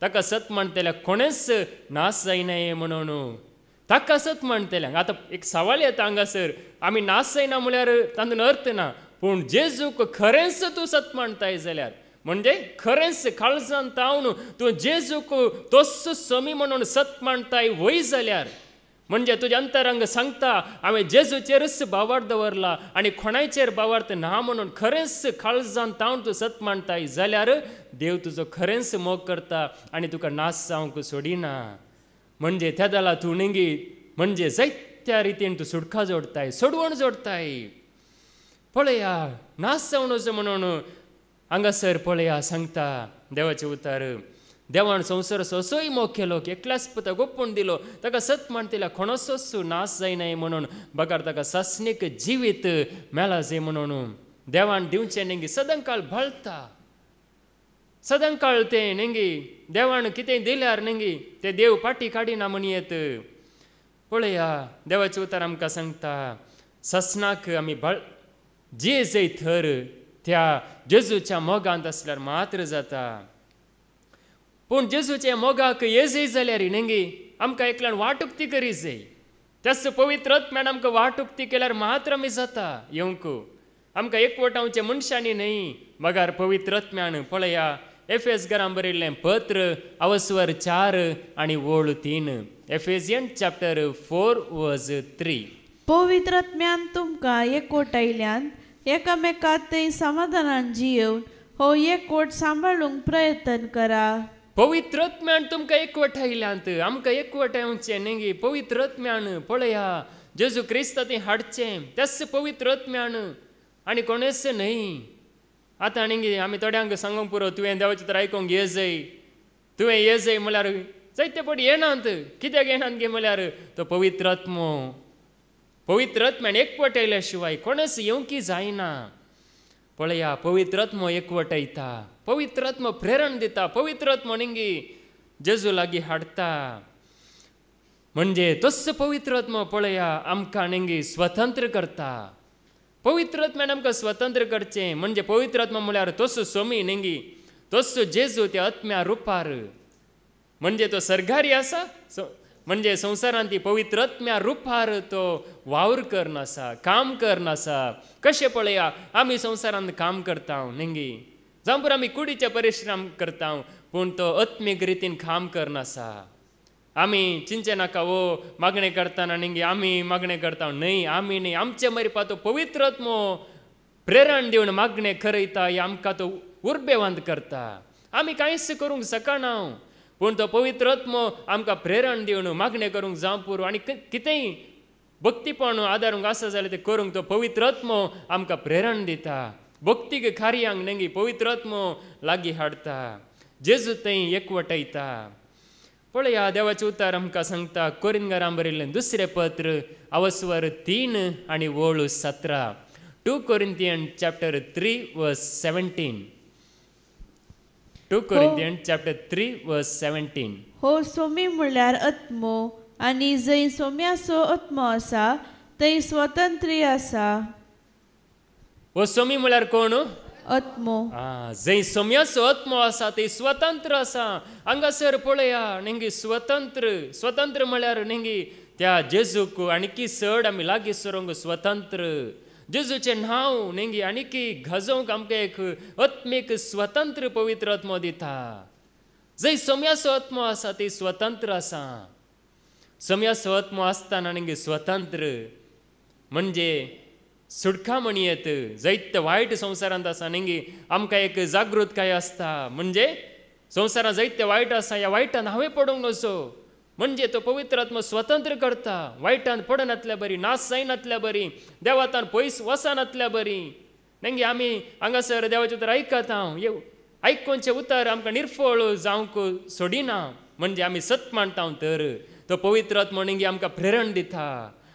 ताका सत म्हणटल्याक कोणेच नाश जायनाये म्हणून. ताका सत म्हणटल्याक आतां एक सवाल येता हांगासर, आमी नाश जायना म्हळ्यार तातूंत अर्थ ना. पूण जेजूक खरेंच तूं सत म्हणटाय जाल्यार, म्हणजे खरेंच काळजान तावन तूं जेजूक तोच समी म्हणून सत म्हणटाय वय जाल्यार, म्हणजे तुजे अंतरंग सांगता हांवें जेजूचेरच बावार्थ दवरला आनी कोणाचेर बावार्थ ना म्हणून खरेंच काळजान तावन तूं सत म्हणटाय जाल्यार देव तुजो खरेंच मोग करता आनी तुका नाश जावंक सोडिना. म्हणजे त्या जाला तूं न्ही म्हणजे जायत्या रितीन तूं सुटका जोडताय, सोडवण जोडताय. पळया नाश जावन वचो म्हणून हांगासर पळया सांगता देवाचें उतर. देवान संवसाराचो असोय मोग केलो की एकल्याच पुता गोपून दिलो, ताका सत म्हणटल्या कोणाचोच नाश जायनाय म्हणून, बगार ताका सासणीक जिवीत मेळा जाय म्हणून. देवान दिवचें न्ही सदांकाळ भळता, सदांकाळ तें न्ही देवान कितें दिल्यार न्ही ते देव फाटी काडिना म्हणयत. पळया देवाचें उतर आमकां सांगता ससनाक आमी जे जय थर त्या जेजूच्या मोगांत आसल्यार मात्र जाता. पूण जेजूच्या मोगाक येजय जाल्यार न्ही आमकां एकल्यान वाटुक्ती करी जाय. त्याच पवित्र आत्म्यान आमकां वाटुक्ती केल्यार मात्र आमी जाता येवंक. आमकां एकवटावचे मनशांनी न्ही, बगार पवित्र आत्म्यान. पळया एफेस घरान बरयल्लें पत्र अवस्वर 4 आनी ओळ 3. एफेसियन चॅप्टर 4 वर्स 3. पवित्र आत्म्यान तुमकां एकवटायल्यान एकामेकांत समाधानान जियेवन हो एकवट सांबाळूंक प्रयत्न करा. पवित्र आत्म्यान तुमकां एकवटायल्यांत आमकां एकवटावचें न्ही पवित्र आत्म्यान. पळया जेजू क्रिस्तांती हाडचें त्याच पवित्र आत्म्यान आनी कोणेच न्ही. आतां न्ही आमी थोड्यांक सांगूंक पुरो तुवें देवाचें तर आयकूंक ये जाय, तुवें ये जाय म्हळ्यार जायते पटी येनात. कित्याक येनात गे म्हळ्यार तो पवित्र आत्मो, पवित्र आत्म्यान एकवटायल्या शिवाय कोणेच येवंकी जायना. पळया पवित्र आत्मो एकवटायता, पवित्र आत्मो प्रेरण दिता, पवित्र आत्मो न्ही जेजू लागीं हाडटा. म्हणजे तोच पवित्र आत्मो पळया आमकां न्ही स्वतंत्र करता. पवित्र आत्म्यान आमकां स्वतंत्र करचें. म्हणजे पवित्र आत्मा म्हळ्यार तोच स्वामी न्ही, तोच जेजू त्या आत्म्या रुपार. म्हणजे तो सरकारी आसा, म्हणजे संवसारांत ती पवित्र आत्म्या रुपार तो वावर करन आसा, काम करन आसा. कशें पळया आमी संवसारांत काम करता न्ही, जावं पुरो आमी कुडीचे परिश्रम करता, पूण तो आत्मीक रितीन काम करन आसा. आमी चिंचे नाका वो मागणें करतना न्ही आमी मागणें करता न्ही, आमी न्ही आमचे मरपा तो पवित्र आत्मो प्रेरण दिवन मागणें करयता, आमकां तो उर्बेवंत करता. आमी कांयच करूंक शकना, पूण तो पवित्र आत्मो आमकां प्रेरण दिवन मागणें करूंक जावं पुरो आनी कितेंय भक्तीपण आदारूंक आसा जाल्यार तें करूंक तो पवित्र आत्मो आमकां प्रेरण दिता. भक्तीक कार्यांक नेंगी पवित्र आत्मो लागीं हाडटा जेजू थंय एकवटायता पळया देवाचें उतार आमकां सांगता कोरिंथांकारांक बरयल्लें दुसरें पत्र अवस्वर 3 आनी वळू 17 2 Corinthians chapter 3 verse 17 2 Corinthians chapter 3 verse 17 हो सोमी म्हणल्यार आत्मो आनी जंय सोम्याचो आत्मो आसा थंय स्वतंत्र आसा हो सोमी म्हळ्यार कोण आत्मो जंय सोम्याचो आत्मो आसा थंय स्वतंत्र आसा हांगासर पळया नेंगी स्वतंत्र म्हळ्यार नेंगी त्या जेजूक आनीकी चड आमी लागीं सरोंक स्वतंत्र जेजूचें नांव नेंगी आनीकी गाजोवंक आमकां एक आत्मीक स्वतंत्र पवित्र आत्मो दिता जंय सोम्याचो आत्मो आसा थंय स्वतंत्र आसा सोम्याचो आत्मो आसतना नेंगी स्वतंत्र म्हणजे सुटका म्हणयेत जायते वायट संवसारांत आसा नेंगी आमकां एक जागृतकाय आसता म्हणजे संवसारांत जायते वायट आसा ह्या वायटान हांवें पडूंक नजो म्हणजे तो पवित्र आत्मो स्वतंत्र करता वायटान पडनातल्या बरी नाश जायनातल्या बरी देवातान पयस वचनातल्या बरी नेंगी आमी हांगासर देवाचें उतर आयकत हांव आयकोनचें उतर आमकां निर्फळ जावंक सोडिना म्हणजे आमी सत मानता तर तो पवित्र आत्मो नेंगी आमकां प्रेरण दिता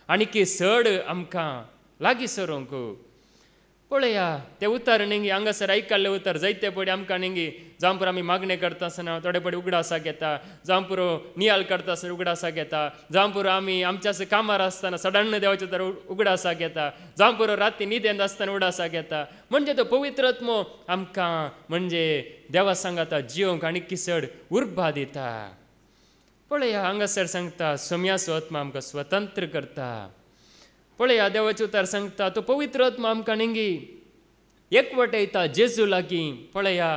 आनीकी चड आमकां लागीं सरोंक पळया ते उतर नेंगी हांगासर आयकल्लें उतर जायते पडी आमकां नेंगी जावं पुरो आमी मागणें करता आसतना थोडे पडी उगडासाक येता जावं पुरो नियाल करता आसतना उगडासाक येता जावं पुरो आमी आमच्या कामार आसतना सडन्न देवाचे उतर उगडासाक येता जावं पुरो राती न्हिदेंत आसतना उगडासाक येता म्हणजे तो पवित्र आत्मो आमकां म्हणजे देवा सांगाता जियोंक आनीक चड उर्बा दिता पळया हांगासर सांगता सोम्याचो आत्मा आमकां स्वतंत्र करता पळया देवाचें उतर सांगता तो पवित्र आत्मा आमकां नेंगी एकवटायता जेजू लागीं पळया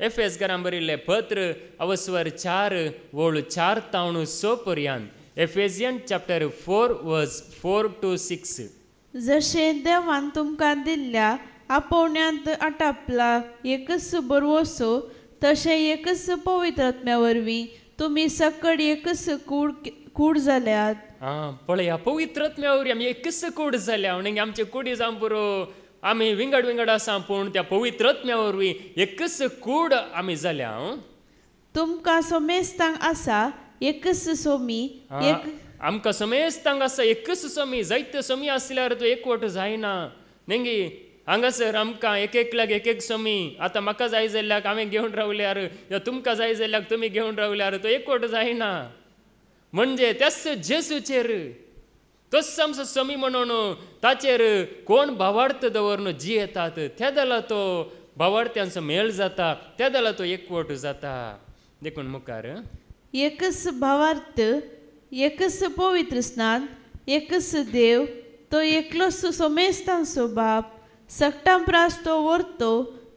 एफेसकारांक बरयल्लें पत्र अवस्वर 4 वळू 4 तावण 6 पर्यंत एफेसियन चॅप्टर 4 वर्स 4 to 6 जशें देवान तुमकां दिल्ल्या आपोवण्यांत आटापला एकच बरवसो तशें एकच पवित्र आत्म्या वरवीं तुमी सकड एकच कूड जाल्यात पळया पवित्र आत्म्या वरवीं आमी एकच कूड जाल्या नेंगी आमचे कुडी जावं पुरो आमी विंगड आसा पूण त्या पवित्र आत्म्या वरवीं एकच कूड आमी जाल्या तुमकां सोमेस्तांक आसा एकच सोमी आमकां समेस्तांक आसा एकच सोमी जायते सोमी आसल्यार तो एकवट जायना नेंगी हांगासर आमकां एकल्याक एक सोमी आतां म्हाका जाय जाल्ल्याक हांवें घेवन रावल्यार या तुमकां जाय जाल्ल्याक तुमी घेवन रावल्यार तो एकवट जायना म्हणजे त्याच जेजूचेर तोच आमचो सोमी म्हणून ताचेर कोण भावार्थ दवरून जियेतात त्या जाला तो भावार्थ्यांचो मेळ जाता त्या जाला तो एकवट जाता देखून मुखार एकच भावार्थ एकच पवित्र स्नान एकच देव तो एकलोच सोमेस्तांचो बाप सक्टां प्रास तो व्हरतो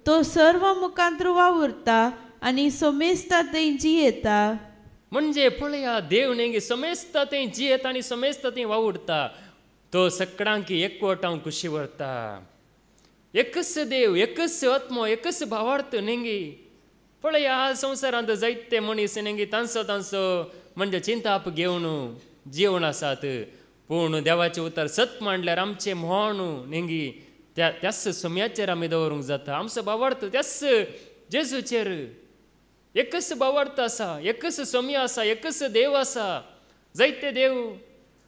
तो सर्व मुखांतर वावुरता आनी सोमेस्ता थंय जियेता म्हणजे पळया देव नेंगी समेस्ता थंय जियेता आनी समेस्ता थंय वावुरता तो सगळ्यांक एकवटांक कुशी व्हरता एकच देव एकच आत्मो एकच भावार्थ नेंगी पळया संवसारांत जायते मनीस नेंगी तांचो म्हणजे चिंताप घेवन जिवन आसात पूण देवाचें उतर सत मांडल्यार आमचें म्हण नेंगी त्याच सोम्याचेर आमी दवरूंक जाता आमचो भावार्थ त्याच जेजूचेर एकच भावार्थ आसा एकच सोमी आसा एकच देव आसा जायते देव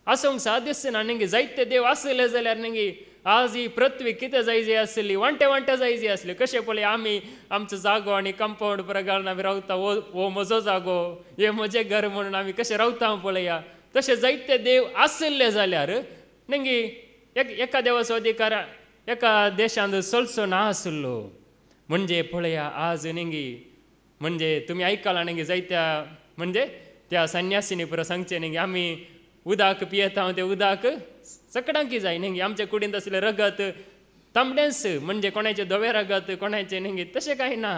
आसूंक सादस्य ना नेंगी जायते देव आसले जाल्यार नेंगी आज ही पृथ्वी कितें जायजी आसली वांटे जायजी आसली कशें पळय आमी आमचो जागो आनी कंपाउंड पुरो घालून आमी रावता हो म्हजो जागो हे म्हजें घर म्हणून आमी कशें रावता पळया तशें जायते देव आसले जाल्यार नेंगी एका देवाचो अधिकार एका देशांत चलचो ना आसलो म्हणजे पळया आज नेंगी म्हणजे तुमी आयकलां नेंगी जायत्या म्हणजे त्या संन्यासिनी पुरो सांगचें नेंगी आमी उदक पियेता तें उदक सगळ्यांक जाय नेंगी आमचे कुडींत असलें रगत तांबडेंस म्हणजे कोणाचें धवें रगत कोणाचें नेंगी तशें कांय ना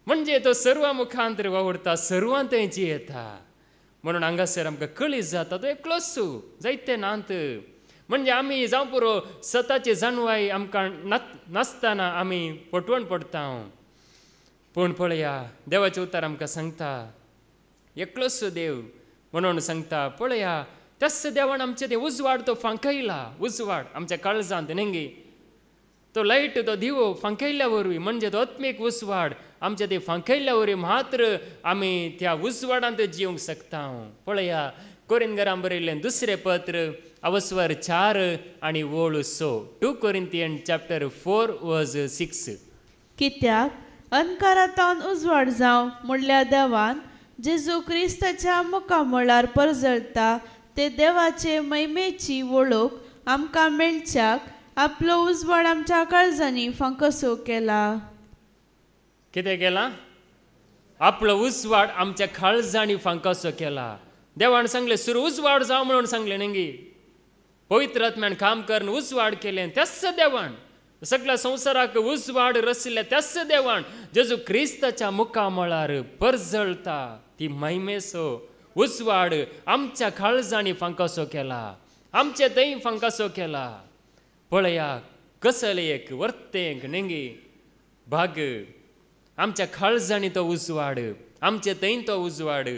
म्हणजे तो सर्व मुखांतर वावुरता सर्वांत थंय जियेता म्हणून हांगासर आमकां कळीत जाता तो एकलोच जायते नात म्हणजे आमी जावं पुरो स्वताची जाणवाय आमकां नासतना आमी पटवण पडटा पूण पळया देवाचें उतर आमकां सांगता एकलोच देव म्हणून सांगता पळया त्याच देवान आमचें तें उजवाड तो फांकयला उजवाड आमच्या काळजांत नेंगी तो लाईट तो दिवो फांकयल्ल्यावरवी म्हणजे तो आत्मीक उसवाड आमच्या ते फांकयल्ल्यावरवी मात्र आमी त्या उसवाडांत जिवंक शकता पळया कोरिंथीकांक बरयल्लें दुसरें पत्र अवस्वर 4 आनी वोळ 6 2 Corinthians chapter 4 verse 6 कित्याक अंधकारांतल्यान उजवाड जावं म्हणल्यार देवान जेजू क्रिस्ताच्या मुखामळार परजळता ते देवाचे महिमेची वळख आमकां मेळच्याक आपलो उजवाड आमच्या काळजांनी फांकसो केला कितें केला आपलो उजवाड आमच्या काळजांनी फांकसो केला देवान सांगले सुरू उजवाड जावं म्हणून सांगले न्ही पवित्र आत्म्यान काम करून उजवाड केलें त्याच देवान सगळ्या संवसाराक उजवाड रचले त्याच देवान जेजू क्रिस्ताच्या मुखामळार परजळता ती महिमेसो उजवाड आमच्या काळजांनी फांकसो केला आमचे थंय फांकसो केला पळया कसले एक वर्तेंक न्ही भाग आमच्या काळजांनी तो उजवाड आमचे थंय तो उजवाड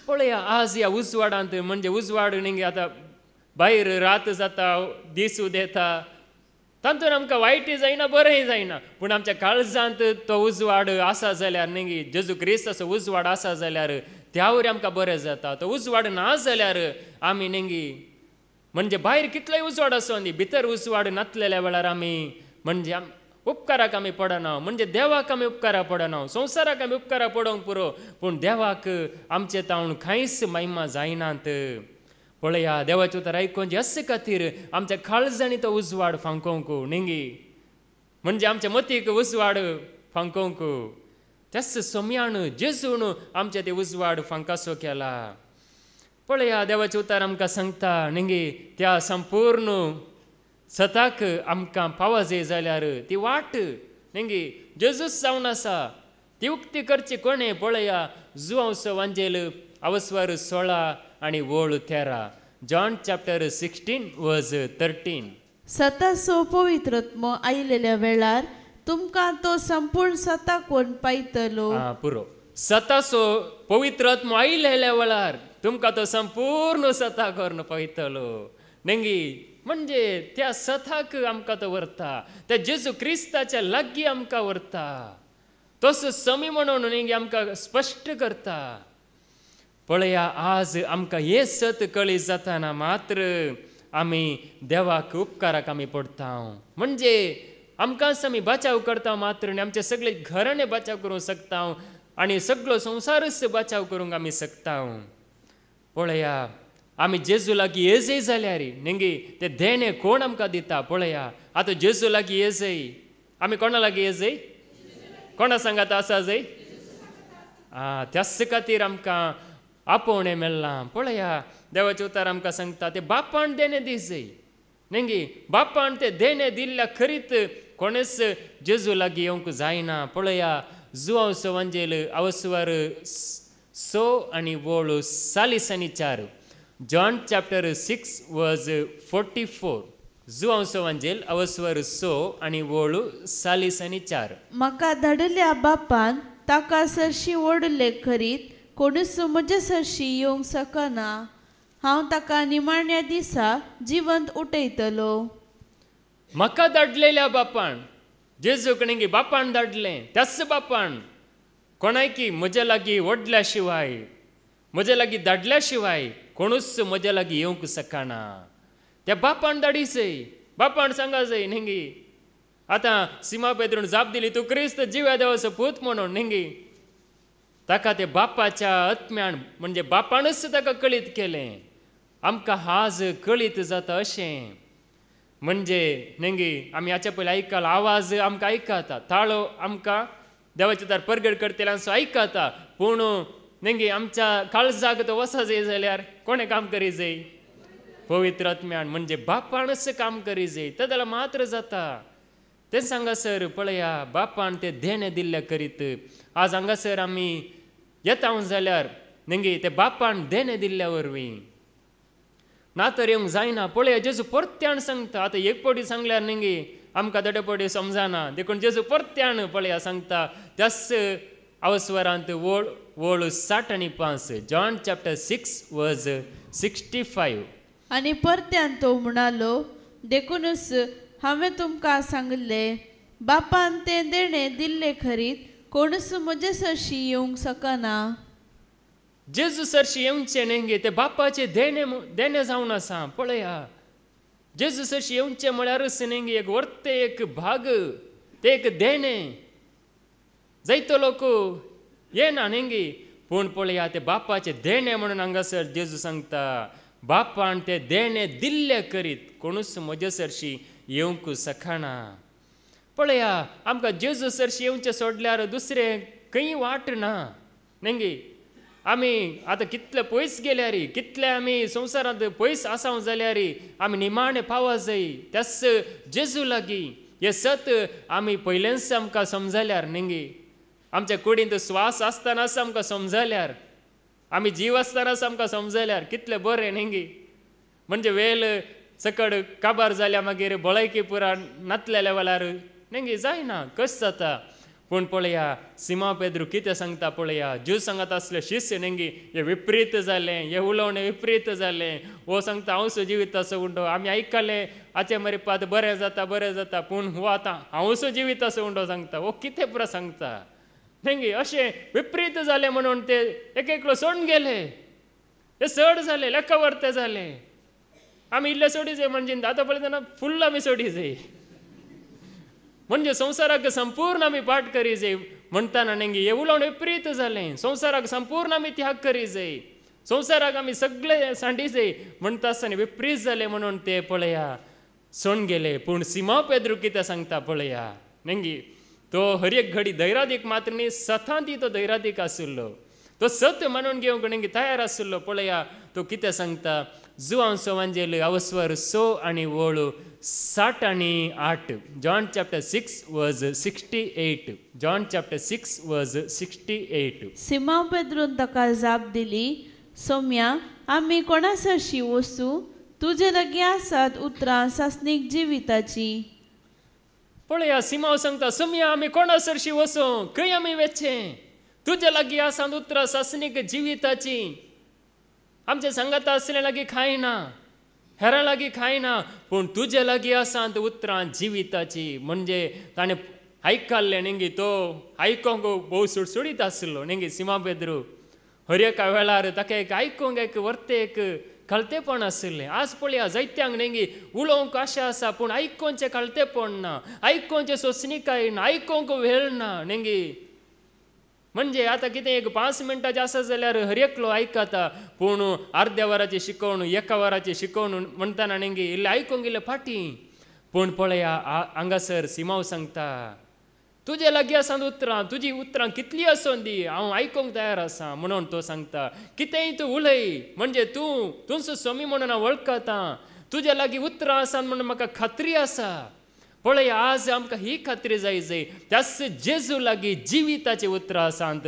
पळया आज ह्या उजवाडांत म्हणजे उजवाड न्ही आतां भायर रात जाता दीस उदेता तातूंत आमकां वायटय जायना बरेंय जायना पूण आमच्या काळजांत तो उजवाड आसा जाल्यार न्ही जेजू क्रिस्ताचो उजवाड आसा जाल्यार त्या वरी आमकां बरें जाता तो उजवाड ना जाल्यार आमी न्ही म्हणजे भायर कितलोय उजवाड आसो न्ही भितर उजवाड नासलेल्या वेळार आमी म्हणजे उपकाराक आमी पडना म्हणजे देवाक आमी उपकारा पडना संवसाराक आमी उपकारा पडोवंक पुरो पूण देवाक आमचे तावन कांयच महिमा जायनात पळया देवाचें उतर आयकून ह्याच खातीर आमच्या काळजांनी तो उजवाड फांकोवंक न्ही म्हणजे आमच्या मतीक उजवाड फांकोवंक त्याच सोम्यान जेजून आमचे ते उजवाड फांकासो केला पळया देवाचें उतर आमकां सांगता न्ही त्या संपूर्ण सताक आमकां पावा जाय जाल्यार ती वाट न्ही जेजूस जावन आसा ती उक्ती करची कोणें पळया जुवांसो वांजेल अवस्वर 16 आनी वोळ 13 जॉन चॅप्टर 16 वर्स 13 सतासो पवित्रत्म आयिल्ल्या वेळार तुमकां तो संपूर्ण सता कोण पायतलो पुरो सतासो पवित्रत्म आयिल्ल्या वेळार तुमकां तो संपूर्ण सता करून पळयतलो न्ही म्हणजे त्या सताक आमकां तो व्हरता त्या जेजू क्रिस्ताच्या लागीं आमकां व्हरता तसो समी म्हणून न्ही आमकां स्पश्ट करता पळया आज आमकां हे सत कळीत जाताना मात्र आमी देवाक उपकाराक आमी पडटा म्हणजे आमकांच आमी बचाव करता मात्र आनी आमचे सगळे घराणे बचाव करूंक शकता आनी सगळो संवसारच बचाव करूंक आमी शकता पळया आमी जेजू लागीं येजय जाल्यार न्ही ते देणे कोण आमकां दिता पळया आतां जेजू लागीं येजय आमी कोणा लागीं येजय कोणा सांगात आसा जय त्याच खातीर आमकां आपोवणें मेळ्ळां पळया देवाचें उतर आमकां सांगता ते बापान देणे दिसय न्ही बापान ते देणे दिल्ल्या खरीत कोणेच जेजू लागीं येवंक जायना पळया जुवांसो वांजेल अवस्वर 6 आनी वोळ 40 आनी 4 जॉन चॅप्टर 6 वर्स 44 जुवांसो वांजेल अवस्वर 6 आनी वोळ 40 आनी 4 म्हाका धाडिल्ल्या बापान ताका सरशी ओडले खरीत कोणूच म्हजे सरशी येवंक शकना हांव ताका निमाण्या दिसा जिवंत उठयतलो म्हाका धाडलेल्या बापान जेजूक न्ही बापान धाडलें त्याच बापान कोणायकी म्हजे लागीं ओडल्या शिवाय म्हजे लागीं धाडल्या शिवाय कोणूच म्हजे लागीं येवंक शकना त्या बापान धाडिसय बापान सांगा जाय न्ही आतां सिमा पेद्रून जाप दिली तूं क्रिस्त जिव्या देवाचो पूत म्हणून न्ही ताका ते बापाच्या आत्म्यान म्हणजे बापानच ताका कळीत केलें आमकां आज कळीत जाता अशें म्हणजे न्ही आमी हाचे पयलीं आयकला आवाज आमकां आयकता ताळो आमकां देवाचे तर परगट करतल्यांचो आयकता पूण न्ही आमच्या काळजाक तो वसा जाय जाल्यार कोणें काम करी जाय पवित्र आत्म्यान म्हणजे बापानच काम करी जाय तें जाल्यार मात्र जाता तें सांगासर पळया बापान ते देणे दिल्ले करीत आज हांगासर आमी येता जाल्यार न्ही ते बापान देणे दिल्ल्या वरवीं ना तर येवंक जायना पळया जेजू परत्यान सांगता आतां एक पटी सांगल्यार न्ही आमकां दडे पटी समजना देखून जेजू परत्यान पळया सांगता त्याच अवस्वरांत वोळ 60 आनी 5 जॉन चॅप्टर 6 वर्स 65 आनी परत्यान तो म्हणालो देखूनच हांवें तुमकां सांगले, बापान तें देणे दिल्ले खरीत कोणूच म्हजे सरशी येवंक शकना. जेजू सरशी येवचे नेंगे ते बापाचे देणे जावन आसा. पळया, जेजू सरशी येवचे म्हळ्यारच नेंगे एक वर्ते एक भाग, ते एक देणे. जायतो लोक येना नेंगे, पूण पळया ते बापाचे देणे म्हणून हांगासर जेजू सांगता, बापान ते देणे दिल्ले करीत कोणूच म्हजे सरशी येवंक शकना. पळया, आमकां जेजू सरशी येवचे सोडल्यार दुसरें खंय वाट ना नेंगे. आमी आतां कितले पयस गेल्यार, कितले आमी संवसारांत पयस आसांव जाल्यार आमी निमाणे पावो जाय त्याच जेजू लागीं. हे सत आमी पयलेंच आमकां समजल्यार नेंगे, आमच्या कुडींत स्वास आसतनाच आमकां समजल्यार, आमी जीव आसतनाच आमकां समजल्यार कितले बरें नेंगे. म्हणजे वेल सकड काबार जाल्या मागीर भलायकी पुरा नातलेल्या वेळार नेंगे जायना, कशें जाता. पूण पळया, सिमा पेद्रू कितें सांगता पळया, ज्यू सांगत आसले शिष्य नेंगे हे विपरीत जालें, हे उलोवणें विपरीत जालें. हो सांगता हांव जिवीत असो उंडो, आमी आयकलें आचे मरे पात बरें जाता, पूण हो आतां हांव जिवीत असो उंडो सांगता. हो कितें पुरा सांगता नेंगे. अशें विपरीत जालें म्हणून ते एक एकलो सोडून गेले. हे चड जालें, लेखा वर्ते जालें. आमी इल्ले सोडी जाय म्हणजे आतां पळयतना फुल्ल आमी सोडी जाय, म्हणजे संवसाराक संपूर्ण आमी पाठ करी जाय म्हणटाना नेंगे हे उलोवणें विपरीत जालें. संवसाराक संपूर्ण आमी त्याग करी जाय, संवसाराक आमी सगळे सांडी जाय म्हणटा आसतना विपरीत जालें म्हणून ते पळया सोडून गेले. पूण सिमा पेद्रू कितें सांगता पळया नेंगे, तो हर एक घडी धैर्यादीक मात्र न्ही, सतांती तो धैर्यादीक आशिल्लो, तो सत्य मानून घेवंक नेंगे तयार आशिल्लो. पळया तो कितें सांगता, जुआंव सवांजेल अवस्वर 6 आनी वळू 7 आनी 8. जॉन चॅप्टर 6 वर्स 68. जॉन चॅप्टर 6 वर्स 68. सिमोन पेद्रून ताका जाप दिली, सोम्या, आमी कोणा सरशी वचू? तुजे लागीं आसात उतरां सासणीक जिविताची. पळया, सिमाव सांगता, सोम्या, आमी कोणा सरशी वचूं? खंय आमी वेचें? तुजे लागीं आसात उतरां सासणीक जिविताची. आमचे सांगाता आसले लागीं कांय ना, हेरां लागीं कांय ना, पूण तुजे लागीं आसात उतरां जिविताची. म्हणजे ताणें आयकल्लें नेंगे, तो आयकोंक भोव सुटसुडीत आशिल्लो नेंगे सिमा पेद्रू. हर एका वेळार ताका एक आयकोंक एक वर्ते एक कळतेपण आशिल्लें. आज पळया जायत्यांक नेंगे उलोवंक आशा आसा, पूण आयकोवचें कळतेपण ना, आयकोवचें सोंसणीकाय ना, आयकोवंक वेळ ना नेंगे. म्हणजे आतां कितें एक 5 मिनटाचें आसा जाल्यार हर एकलो आयकता, पूण अर्द्या वराची शिकवण, एका वराची शिकवण म्हणटाना नेंगे इल्लें आयकोंक इल्लें फाटीं. पूण पळया हांगासर सिमाव सांगता, तुजे लागीं आसात उतरां, तुजी उतरां कितलीं आसूं दी, हांव आयकोंक तयार आसा म्हणून तो सांगता. कितेंय तूं उलय, म्हणजे तुजो स्वामी म्हणून हांव वळखता, तुजे लागीं उतरां आसात म्हणून म्हाका खात्री आसा. पळया, आज आमकां ही खात्री जाय त्याच जेजू लागीं जिविताची उतरां आसात,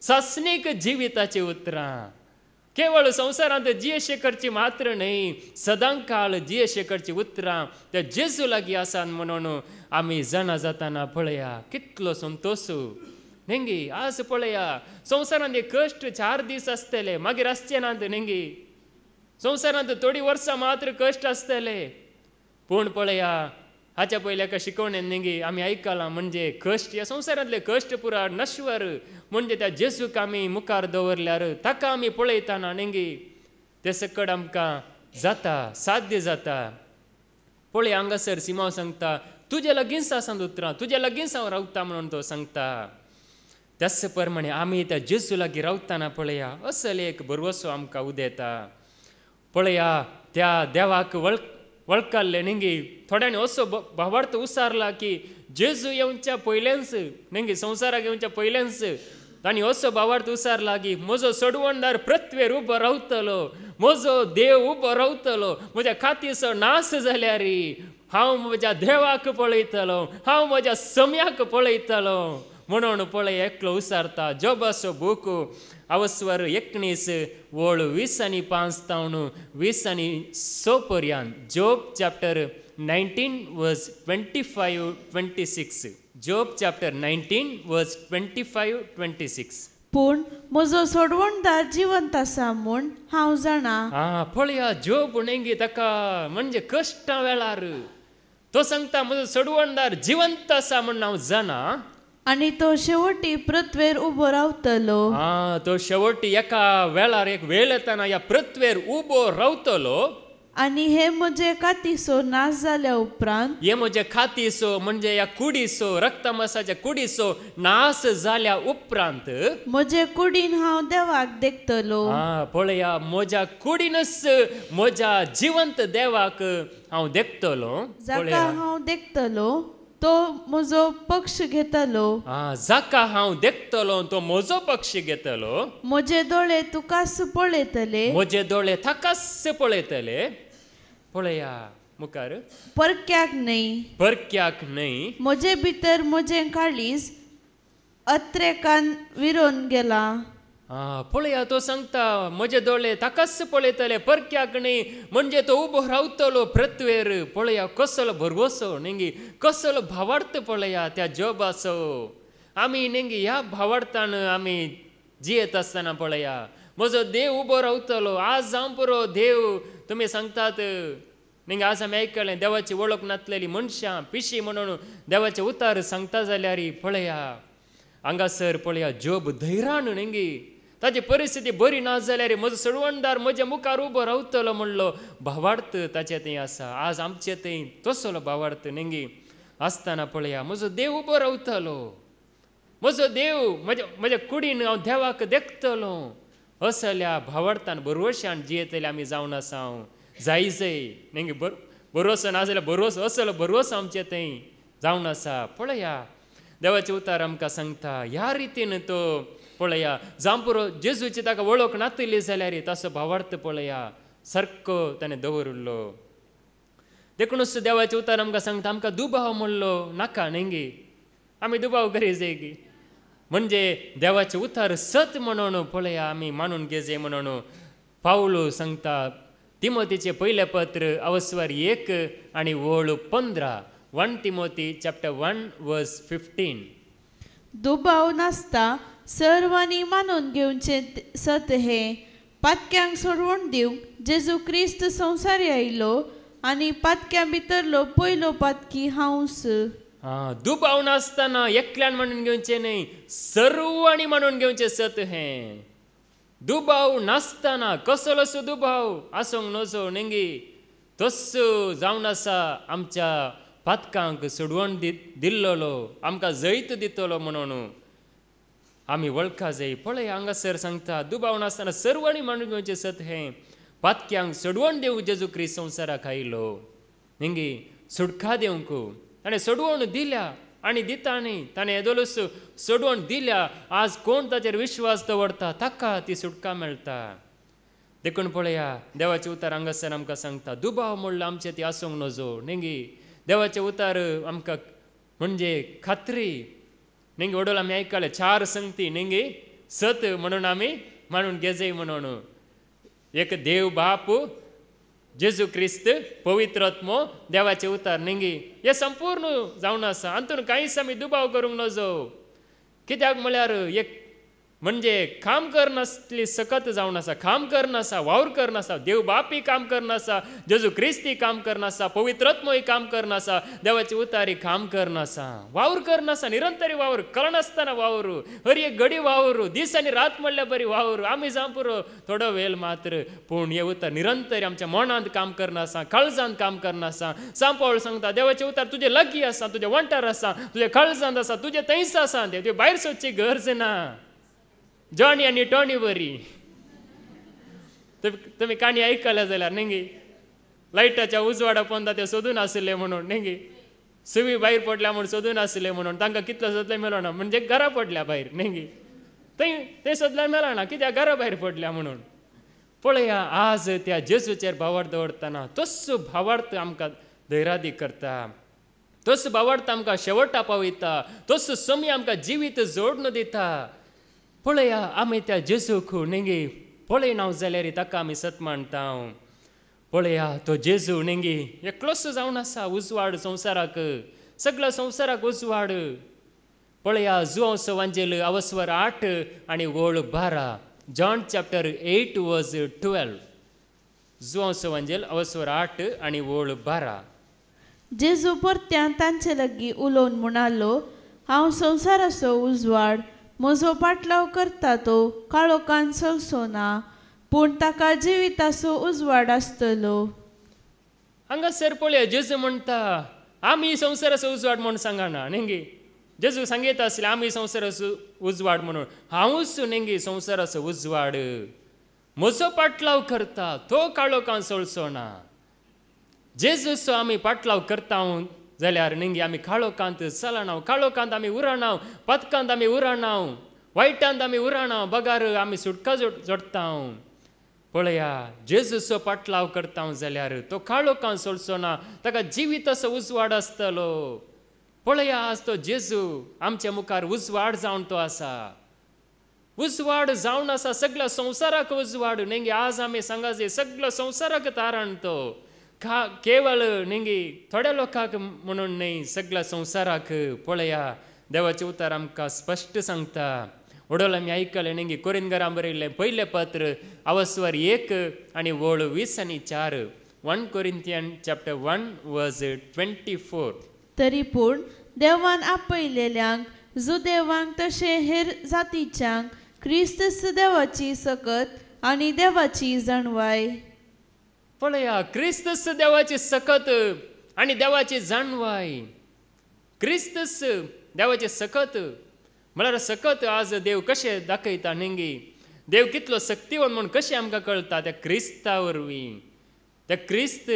सासणीक जिविताची उतरां. केवळ संवसारांत जियेशे करची मात्र न्हय, सदां काळ जियेशे करची उतरां त्या जेजू लागीं आसात म्हणून आमी जाणा जाताना पळया कितलो संतोष नेंगे. आज पळया संवसारांत कश्ट 4 दीस आसतले, मागीर आसचे नात नेंगे. संवसारांत थोडी वर्सां मात्र कश्ट आसतले, पूण पळया हाच्या पयल्या एका शिकवणेन नेंगे आमी आयकलां, म्हणजे कश्ट ह्या संवसारांतले कश्ट पुरा नश्वर, म्हणजे त्या जेजूक आमी मुखार दवरल्यार ताका आमी पळयताना नेंगे ते सकड आमकां जाता, साध्य जाता. पळय हांगासर सिमाव सांगता, तुजे लागींच आसात उतरां, तुजे लागींच हांव रावता म्हणून तो सांगता. त्याच प्रमाणे आमी त्या जेजू लागीं रावताना पळया असल एक बरवसो आमकां उदेता. पळया त्या देवाक वळखल्ले नेंगे. थोड्यांनी असो भावार्थ उसारला की जेजू येवच्या पयलेंच नेंगे, संवसाराक येवच्या पयलेंच तांणी असो भावार्थ उसारला की म्हजो सोडवणदार पृथ्वीर उबो रावतलो, म्हजो देव उबो रावतलो, म्हज्या खातीचो नाश जाल्यार हांव म्हज्या देवाक पळयतलो, हांव म्हज्या सम्याक पळयतलो म्हणून पळय एकलो उसारता. जोबाचो बूक अवस्वर 19 वळ 20 आनी 5 तावन 20 आनी 6 पर्यंत. जोब चॅप्टर 19 वर्स 25-26. जोब चॅप्टर 19 वर्स 25-26. पूण म्हजो सोडवणदार जिवंत आसा म्हूण हांव जाणा. पळया जोब नेंगे ताका म्हणजे कश्टा वेळार तो सांगता म्हजो सडवणदार जिवंत आसा म्हण हांव जाणा आणि तो शेवटी पृथ्वीर उबो रावतलो. तो शेवटी एका वेळार एक वेळ येताना ह्या पृथ्वीर उबो रावतलो. आणि हे म्हजे कातीसो नाश जाल्या उपरांत हे म्हजे खातीसो म्हणजे या कुडीसो रक्तमासाच्या कुडीसो नाश जाल्या उपरांत म्हजे कुडीन हांव देवाक देखतलो. पळया म्हज्या कुडीनच म्हज्या जिवंत देवाक हांव देखतलो. जाका हांव देखतलो तो म्हजो पक्ष घेतलो. जाका हांव देखतलो तो म्हजो पक्ष घेतलो. म्हजे दोळे तुकास पळयतले. म्हजे दोळे थाकास पळयतले. पळया मुखार परक्याक न्हय. परक्याक न्हय. म्हजे भितर म्हजें काळीज अत्रेकान विरोन गेला. पळया तो सांगता म्हजे दोळे ताकाच पळयतले परक्याक न्हय. म्हणजे तो उबो रावतलो पृथ्वीर. पळया कसलो भरवसो नेंगी कसलो भावार्थ पळया त्या जॉबाचो. आमी नेंगी ह्या भावार्थान आमी जियेत आसतना पळया म्हजो देव उबो रावतलो. आज जावं पुरो देव तुमी सांगतात नेंगी आज आमी आयकलें देवाची वळख नासलेली मनशां पिशी म्हणून देवाचे उतार सांगता जाल्यार पळया हांगासर पळया जॉब धैर्यान नेंगी ताची परिस्थिती बरी ना जाल्यार म्हजो सडवणदार म्हज्या मुखार उबो रावतलो म्हणलो भावार्थ ताचे थंय आसा. आज आमचे थंय तसलो भावार्थ नेंगी आसतना पळया म्हजो देव उबो रावतलो. म्हजो देव म्हज्या कुडीन हांव देवाक देखतलो. असल्या भावार्थान भरवशान जियेतले आमी जावन आसा. जायजय नेंगी भरवसो ना जाल्यार भरवसो असलो भरवसो आमचे थंय जावन आसा. पळया देवाचे उतार आमकां सांगता ह्या रितीन तो पळया जावं पुरो जेजूची ताका वळख नातली जाल्यार तसो भावार्थ पळया सारको ताणें दवरलो. देखूनच देवाचे उतार आमकां सांगता आमकां दुबाव म्हणलो नाका नेंगी. आमी दुबाव करी जाय की म्हणजे देवाचे उतार सत म्हणून पळया आमी मानून घेजे म्हणून पावलो सांगता तिमोथीचे पयले पत्र अवस्वर 1 आनी वळ 15. 1 Timothy chapter 1 verse 15. दुबाव नासता सर्वांनी मानून घेवचे सत हे. पातक्यांक सोडवण दिवंक जेजू क्रिस्त संवसारी आयलो आनी पातक्यां भितरलो पयलो पातकी हांवच. दुबाव नासतना एकल्यान म्हणून घेवचे न्हय सर्वांनी म्हणून घेवचे सत हे. दुबाव नासतना कसलोसो दुबाव आसूंक नजो नेंगी तस्सो जावन आसा आमच्या पातकांक सोडवण दिल्लो आमकां जैत दितलो म्हणून आमी वळखा जाय. पळय हांगासर सांगता दुबाव नासतना सर्वांनी म्हणून घेवचे सत हे. पातक्यांक सोडवण दिवंक जेजू क्रिस्त संवसाराक आयलो नेंगी सुटका दिवंक ताणें सोडवण दिल्या आनी दिता न्ही. ताणें येदोलूच सोडवण दिल्या. आज कोण ताचेर विश्वास दवरता ताका ती सुटका मेळटा. देखून पळया देवाचे उतार हांगासर आमकां सांगता दुबाव म्हणलो आमचे ती आसूंक नजो नेंगी. देवाचे उतार आमकां म्हणजे खात्री नेंगी वडोल आमी आयकले 4 संगती नेंगी सत म्हणून आमी मानून घेजय म्हणून. एक देव बाप जेजू क्रिस्त पवित्र आत्मो देवाचे उतार नेंगी हे संपूर्ण जावन आसा. हातून कांयच आमी दुबाव करूंक नजो. कित्याक म्हळ्यार एक म्हणजे काम करनासली सकत जावन आसा. काम करनासा वावर करनासा. देव बापी काम करनासा. जेजू क्रिस्ती काम करनासा. पवित्र आत्मोय काम करनासा. देवाचे उतारी काम करनासा. वावर करनासा. निरंतरी वावर कळनासतना वावर हर एक घडी वावर दीस आनी रात म्हणल्यार बरी वावर. आमी जावं पुरो थोडो वेळ मात्र पूण हे उतार निरंतरी आमच्या मनांत काम करनासा. काळजांत काम करनासा. सांपावळ सांगता देवाचे उतार तुजे लागीं आसा. तुजे वांटार आसा. तुजे काळजांत आसा. तुजे थंयच आसा. तुजे भायर सोदची गरज ना. जॉनी आनी टॉनी बरी तुमी काणी आयकल्या जाल्यार नेंगी लायटाच्या उजवाडा पोंदा ते सोदून आसले म्हणून नेंगी सुवी भायर पडल्या म्हणून सोदून आसले म्हणून तांकां कितलो सोदले मेळना म्हणजे घरा पडल्या भायर नेंगी थंय सोदल्यार मेळना कित्याक घरा भायर पडल्या म्हणून. पळया आज त्या जेजूचेर भावार्थ दवरतना तस्सो भावार्थ आमकां धैर्यादी करता. तस्सो भावार्थ आमकां शेवटा पावयता. तस्सो समय आमकां जिवीत जोडून दिता. पळया आमी त्या जेजूक नेंगी पळयना जाल्यार ताका आमी सत मानता. पळया तो जेजू नेंगी एकलोच जावन आसा. उजवाड संवसाराक सगळ्या संवसाराक उजवाड. पळया जुआंव वांजेल अवस्वर 8 आनी वळ 12. जॉन चॅप्टर 8 वर्स 12. जुआंव वांजेल अवस्वर 8 आनी वळ 12. जेजू परत्यान तांचे लागीं उलोवन म्हणालो, हांव संवसाराचो उजवाड. म्हजो पाटलाव करता तो काळोखान चलचो ना, पूण ताका जिविताचो उजवाड आसतलो. हांगासर पळया जेजू म्हणटा आमी संवसाराचो उजवाड म्हणून सांगना नेंगी. जेजू सांगीत आसले आमी संवसाराचो उजवाड म्हणून. हांवूच नेंगी संवसाराचो उजवाड. म्हजो पाटलाव करता तो काळोखान चलचो ना. जेजूचो आमी पाटलाव करता जाल्यार नेंगी आमी काळोखांत चलना, काळोखांत आमी उरना, पथकांत आमी उरना, वायटांत आमी उरना, बगार आमी सुटका जोडटा. पळया जेजूचो पाटलाव करता जाल्यार तो काळोखांत चलचो ना, ताका जिविताचो उजवाड आसतलो. पळया आज तो जेजू आमच्या मुखार उजवाड जावन तो आसा. उजवाड जावन आसा सगळ्या संवसाराक उजवाड. नेंगी आज आमी सांगा जे सगळ्या संवसाराक तारण तो. केवळ नेंगी थोड्या लोकांक म्हणून न्ही, सगळ्या संवसाराक. पळया देवाचें उतर आमकां स्पश्ट सांगता. वडोल आमी आयकलें नेंगी कोरिंथकारांक बरयल्लें पयलें पत्र अवस्वर 1 आनी वळ 20 आनी 4. 1 Corinthians chapter 1 verse 24. तरी पूण देवान आपयलेल्यांक जुदेवांक तशें हेर जातीच्यांक क्रिस्त देवाची सकत आनी देवाची जाणवाय. पळया क्रिस्त देवाची सकत आनी देवाची जाणवाय. क्रिस्त देवाची सकत म्हळ्यार सकत आज देव कशें दाखयता नेंगी. देव कितलो शक्तिवन म्हणून कशें आमकां कळटा त्या क्रिस्ता वरवीं. त्या क्रिस्त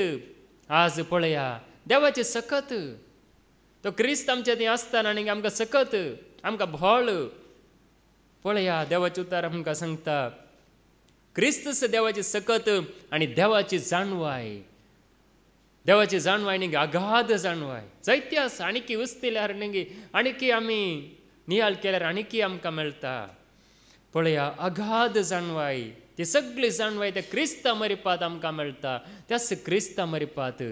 आज पळया देवाची सकत. तो क्रिस्त आमच्या थंय आसतना नेंगी आमकां सकत, आमकां भोळ. पळया देवाचें उतर आमकां सांगता क्रिस्त देवाची सकत आनी देवाची जाणवाय. देवाची जाणवाय नेंगी अगाध जाणवाय. जायती आसा आनीकी वचतल्यार नेंगी आनीकी आमी नियाळ केल्यार आनीकी आमकां मेळटा. पळया अगाध जाणवाय. ती सगळी जाणवाय त्या क्रिस्ता मरिपात आमकां मेळटा. त्याच क्रिस्ता मरिपात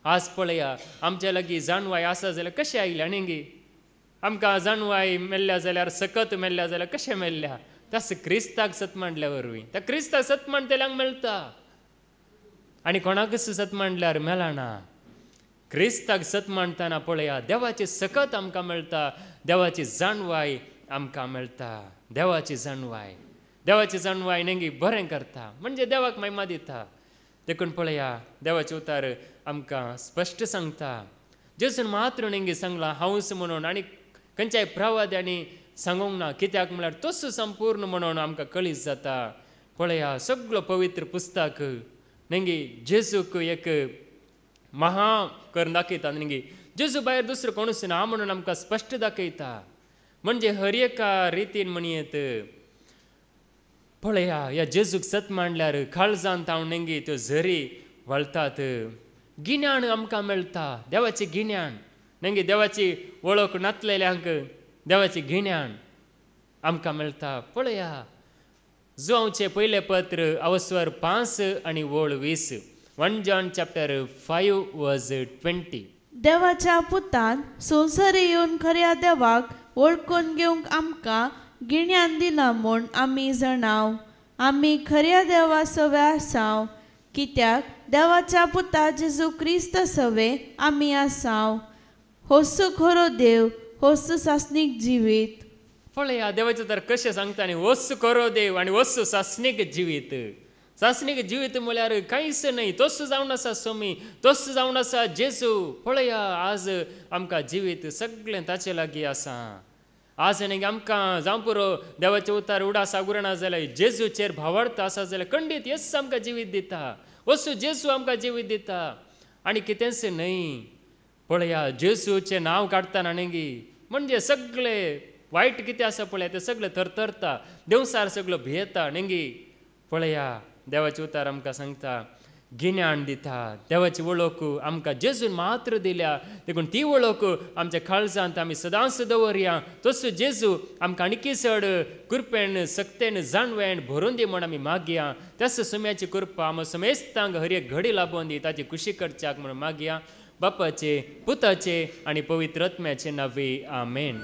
आज पळया आमच्या लागीं जाणवाय आसा जाल्यार कशें आयल्या नेंगी. आमकां जाणवाय मेल्ल्या जाल्यार सकत मेल्ल्या जाल्यार कशें मेल्ल्या. त्याच क्रिस्ताक सत मांडल्या वरवीं. त्या क्रिस्ताक सत मांडतेल्यांक मेळटा आनी कोणाकच सत मांडल्यार मेळना. क्रिस्ताक सत मांडतना पळया देवाची सकत आमकां मेळटा, देवाची जाणवाय आमकां मेळटा. देवाची जाणवाय. देवाची जाणवाय नेंगी बरें करता म्हणजे देवाक महिमा दिता. देखून पळया देवाचें उतर आमकां स्पश्ट सांगता. जेजून मात्र नेंगी सांगलां हांवूच म्हणून आनी खंयच्याय प्रवाद्यांनी सांगूंक ना. कित्याक म्हळ्यार तोच संपूर्ण म्हणून आमकां कळीत जाता. पळया सगळो पवित्र पुस्तक नेंगी जेजूक एक महा करून दाखयता. नेंगी जेजू भायर दुसरो कोणूच ना म्हणून आमकां स्पश्ट दाखयता. म्हणजे हर एका रितीन म्हणयेत पळया ह्या जेजूक सत मांडल्यार काळजांत हांव नेंगी त्यो झरी वळटात. गिन्यान आमकां मेळटा. देवाचें गिन्यान नेंगी देवाची वळख नातलेल्यांक देवाची गिन्यान आमकां मेळटा. पळया जोआंवचें पयलें पत्र अवस्वर 5 आनी वळ 20. 1 John chapter 5 verse 20. देवाच्या पुतान संवसारी येवन खऱ्या देवाक वळखून घेवंक आमकां गिन्यान दिलां म्हूण आमी जाणाव. आमी खऱ्या देवा सवे आसाव. कित्याक देवाच्या पुता जेजू क्रिस्त सवे आमी आसाव. होस खरो देव, होस सासनीक जिवीत. पळया देवाचें तर कशें सांगता न्ही. होस खरो देव आनी होस सासनीक जिवीत. सासनीक जिवीत म्हळ्यार कांयच न्हय. तोच जावन आसा सोमी, तोच जावन आसा जेजू. पळया आज आमकां जिवीत सगळें ताचे लागीं आसा. आज न्ही आमकां जावं पुरो देवाचें उतार उडास उरना जाल्यार जेजूचेर भावार्थ आसा जाल्यार खंडीत येस आमकां जिवीत दिता. वसू जेजू आमकां जिवीत दिता आनी कितेंच न्हय. पळया जेजूचें नांव काडटना न्ही म्हणजे सगळें वायट कितें आसा पळय तें सगळें थरथरता. देवसार सगळो भियेता न्ही. पळया देवाचें उतार आमकां सांगता गिन्यान दिता. देवाची वळख आमकां जेजून मात्र दिल्या. देखून ती वळख आमच्या काळजांत आमी सदांच दवरया. तसो जेजू आमकां आनीकी चड कृपेन सक्तेन जाणवेन भरून दी म्हूण आमी मागया. त्याच सुम्याची कृपा आमकां समेस्तांक हर एक घडी लाबोवन दी ताची खुशी करच्याक म्हणून मागया. बापाचे पुताचे आनी पवित्र आत्म्याचे नांवे आमेन.